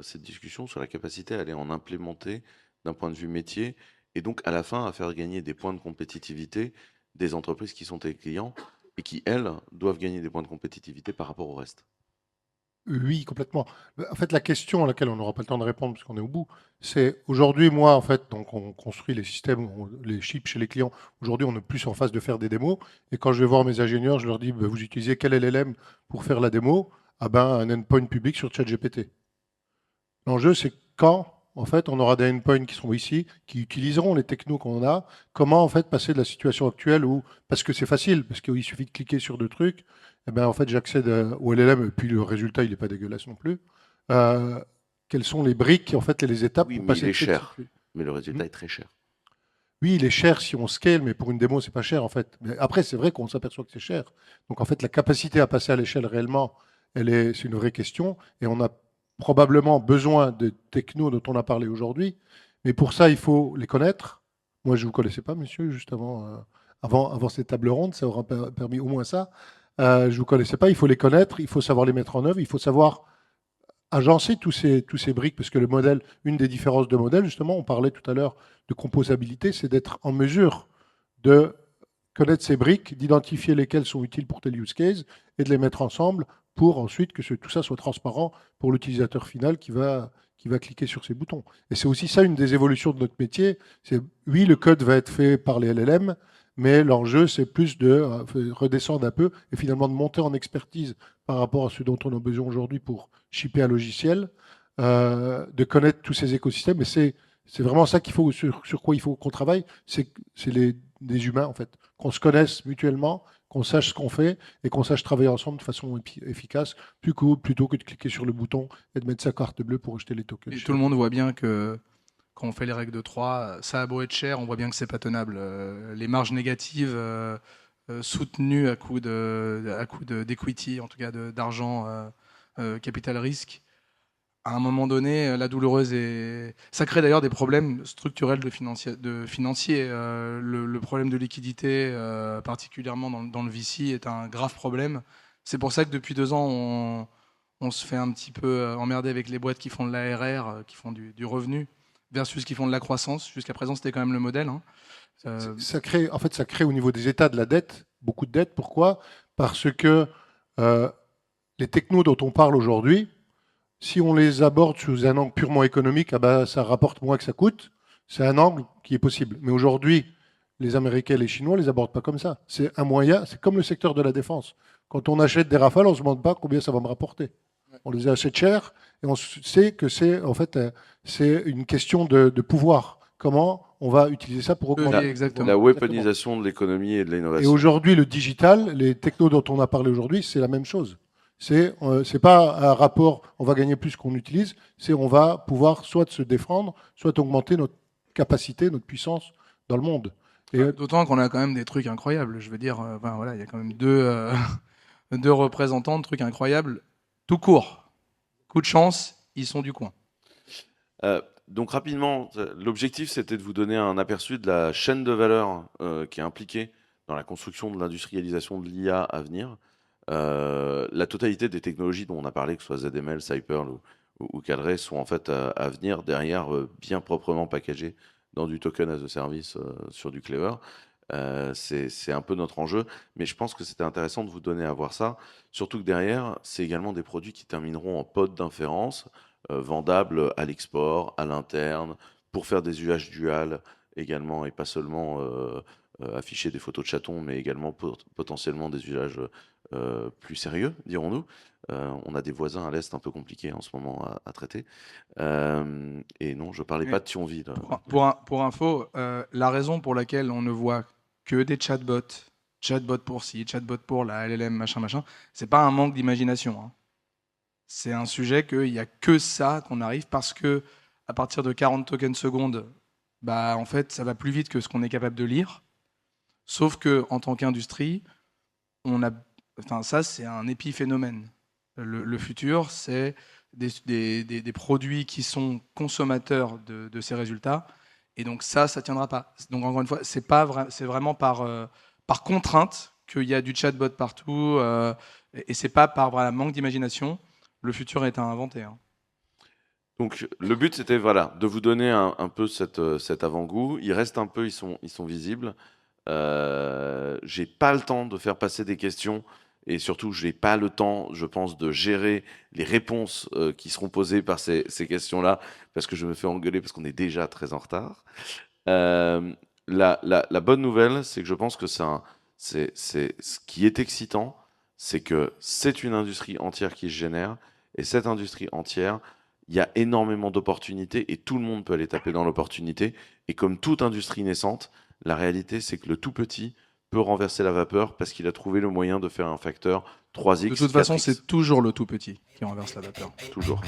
cette discussion sur la capacité à aller en implémenter d'un point de vue métier, et donc à la fin à faire gagner des points de compétitivité des entreprises qui sont tes clients et qui, elles, doivent gagner des points de compétitivité par rapport au reste? Oui, complètement. En fait, la question à laquelle on n'aura pas le temps de répondre parce qu'on est au bout, c'est aujourd'hui, moi, en fait, donc on construit les systèmes, les chips chez les clients. Aujourd'hui, on est plus en phase de faire des démos. Et quand je vais voir mes ingénieurs, je leur dis, bah, vous utilisez quel LLM pour faire la démo? Ah ben, un endpoint public sur ChatGPT. L'enjeu, c'est quand, en fait, on aura des endpoints qui seront ici, qui utiliseront les technos qu'on a, comment, en fait, passer de la situation actuelle où, parce que c'est facile, parce qu'il suffit de cliquer sur deux trucs, eh ben, en fait, j'accède au LLM, et puis le résultat, il n'est pas dégueulasse non plus. Euh, Quelles sont les briques, en fait, et les étapes Oui, pour mais passer il est de cette cher. situation? Mais le résultat est très cher. Oui, il est cher si on scale, mais pour une démo, c'est pas cher en fait. Mais après, c'est vrai qu'on s'aperçoit que c'est cher. Donc en fait, la capacité à passer à l'échelle réellement, c'est une vraie question. Et on a probablement besoin de technos dont on a parlé aujourd'hui. Mais pour ça, il faut les connaître. Moi, je ne vous connaissais pas, monsieur, juste avant cette table ronde. Ça aura permis au moins ça. Je ne vous connaissais pas. Il faut les connaître. Il faut savoir les mettre en œuvre. Il faut savoir agencer tous ces briques, parce que le modèle, une des différences de modèle, justement, on parlait tout à l'heure de composabilité, c'est d'être en mesure de connaître ces briques, d'identifier lesquelles sont utiles pour tel use case et de les mettre ensemble pour ensuite que tout ça soit transparent pour l'utilisateur final qui va cliquer sur ces boutons. Et c'est aussi ça une des évolutions de notre métier. C'est oui, le code va être fait par les LLM, mais l'enjeu, c'est plus de redescendre un peu et finalement de monter en expertise par rapport à ce dont on a besoin aujourd'hui pour shipper un logiciel, de connaître tous ces écosystèmes. Et c'est vraiment ça sur quoi il faut qu'on travaille, c'est des humains, en fait. Qu'on se connaisse mutuellement, qu'on sache ce qu'on fait et qu'on sache travailler ensemble de façon efficace, plutôt que de cliquer sur le bouton et de mettre sa carte bleue pour acheter les tokens. Et tout le monde voit bien que quand on fait les règles de 3, ça a beau être cher, on voit bien que c'est pas tenable. Les marges négatives soutenues à coup d'equity, en tout cas d'argent capital risque, à un moment donné, la douloureuse est... Ça crée d'ailleurs des problèmes structurels de financiers. Le problème de liquidité, particulièrement dans le VC, est un grave problème. C'est pour ça que depuis 2 ans, on se fait un petit peu emmerder avec les boîtes qui font de l'ARR, qui font du revenu, versus qui font de la croissance. Jusqu'à présent, c'était quand même le modèle. Hein. Ça crée au niveau des États de la dette, beaucoup de dette. Pourquoi? Parce que les technos dont on parle aujourd'hui, si on les aborde sous un angle purement économique, ah ben, ça rapporte moins que ça coûte. C'est un angle qui est possible. Mais aujourd'hui, les Américains et les Chinois ne les abordent pas comme ça. C'est un moyen, c'est comme le secteur de la défense. Quand on achète des Rafales, on ne se demande pas combien ça va me rapporter. On les achète cher et on sait que c'est en fait c'est une question de pouvoir. Comment on va utiliser ça pour augmenter exactement. La weaponisation de l'économie et de Et l'innovation. aujourd'hui, le digital, les technos dont on a parlé aujourd'hui, c'est la même chose. C'est pas un rapport, on va gagner plus qu'on utilise, c'est on va pouvoir soit se défendre, soit augmenter notre capacité, notre puissance dans le monde. Et D'autant qu'on a quand même des trucs incroyables. Je veux dire, voilà, il y a quand même deux représentants de trucs incroyables, tout court. Coup de chance, ils sont du coin. Donc rapidement, l'objectif c'était de vous donner un aperçu de la chaîne de valeur qui est impliquée dans la construction de l'industrialisation de l'IA à venir. La totalité des technologies dont on a parlé, que ce soit ZML, Cyperl ou Cadre, sont en fait à venir derrière, bien proprement packagées dans du token as a service sur du Clever. C'est un peu notre enjeu, mais je pense que c'était intéressant de vous donner à voir ça, surtout que derrière, c'est également des produits qui termineront en pod d'inférence, vendables à l'export, à l'interne, pour faire des usages duals également, et pas seulement afficher des photos de chatons, mais également potentiellement des usages plus sérieux, dirons-nous. On a des voisins à l'Est un peu compliqués en ce moment à traiter. Et non, je parlais pas de Thionville. Pour info, la raison pour laquelle on ne voit que des chatbots pour ci, chatbot pour la LLM, machin, c'est pas un manque d'imagination. Hein. C'est un sujet qu'il n'y a que ça qu'on arrive parce que à partir de 40 tokens secondes, bah, en fait, ça va plus vite que ce qu'on est capable de lire. Sauf que en tant qu'industrie, ça c'est un épiphénomène. Le futur, c'est des produits qui sont consommateurs de ces résultats. Et donc ça tiendra pas. Donc encore une fois, c'est vraiment par contrainte qu'il y a du chatbot partout, et c'est pas par voilà, manque d'imagination. Le futur est à inventer. Hein. Donc le but c'était voilà de vous donner un peu cet avant-goût. Il reste un peu, ils sont visibles. J'ai pas le temps de faire passer des questions et surtout j'ai pas le temps, je pense, de gérer les réponses qui seront posées par ces questions-là parce que je me fais engueuler parce qu'on est déjà très en retard. La bonne nouvelle, c'est que je pense que c'est ce qui est excitant, c'est que c'est une industrie entière qui se génère et cette industrie entière, il y a énormément d'opportunités et tout le monde peut aller taper dans l'opportunité. Et comme toute industrie naissante, la réalité, c'est que le tout petit peut renverser la vapeur parce qu'il a trouvé le moyen de faire un facteur 3x. De toute façon, 4x. c'est toujours le tout petit qui renverse la vapeur. Toujours.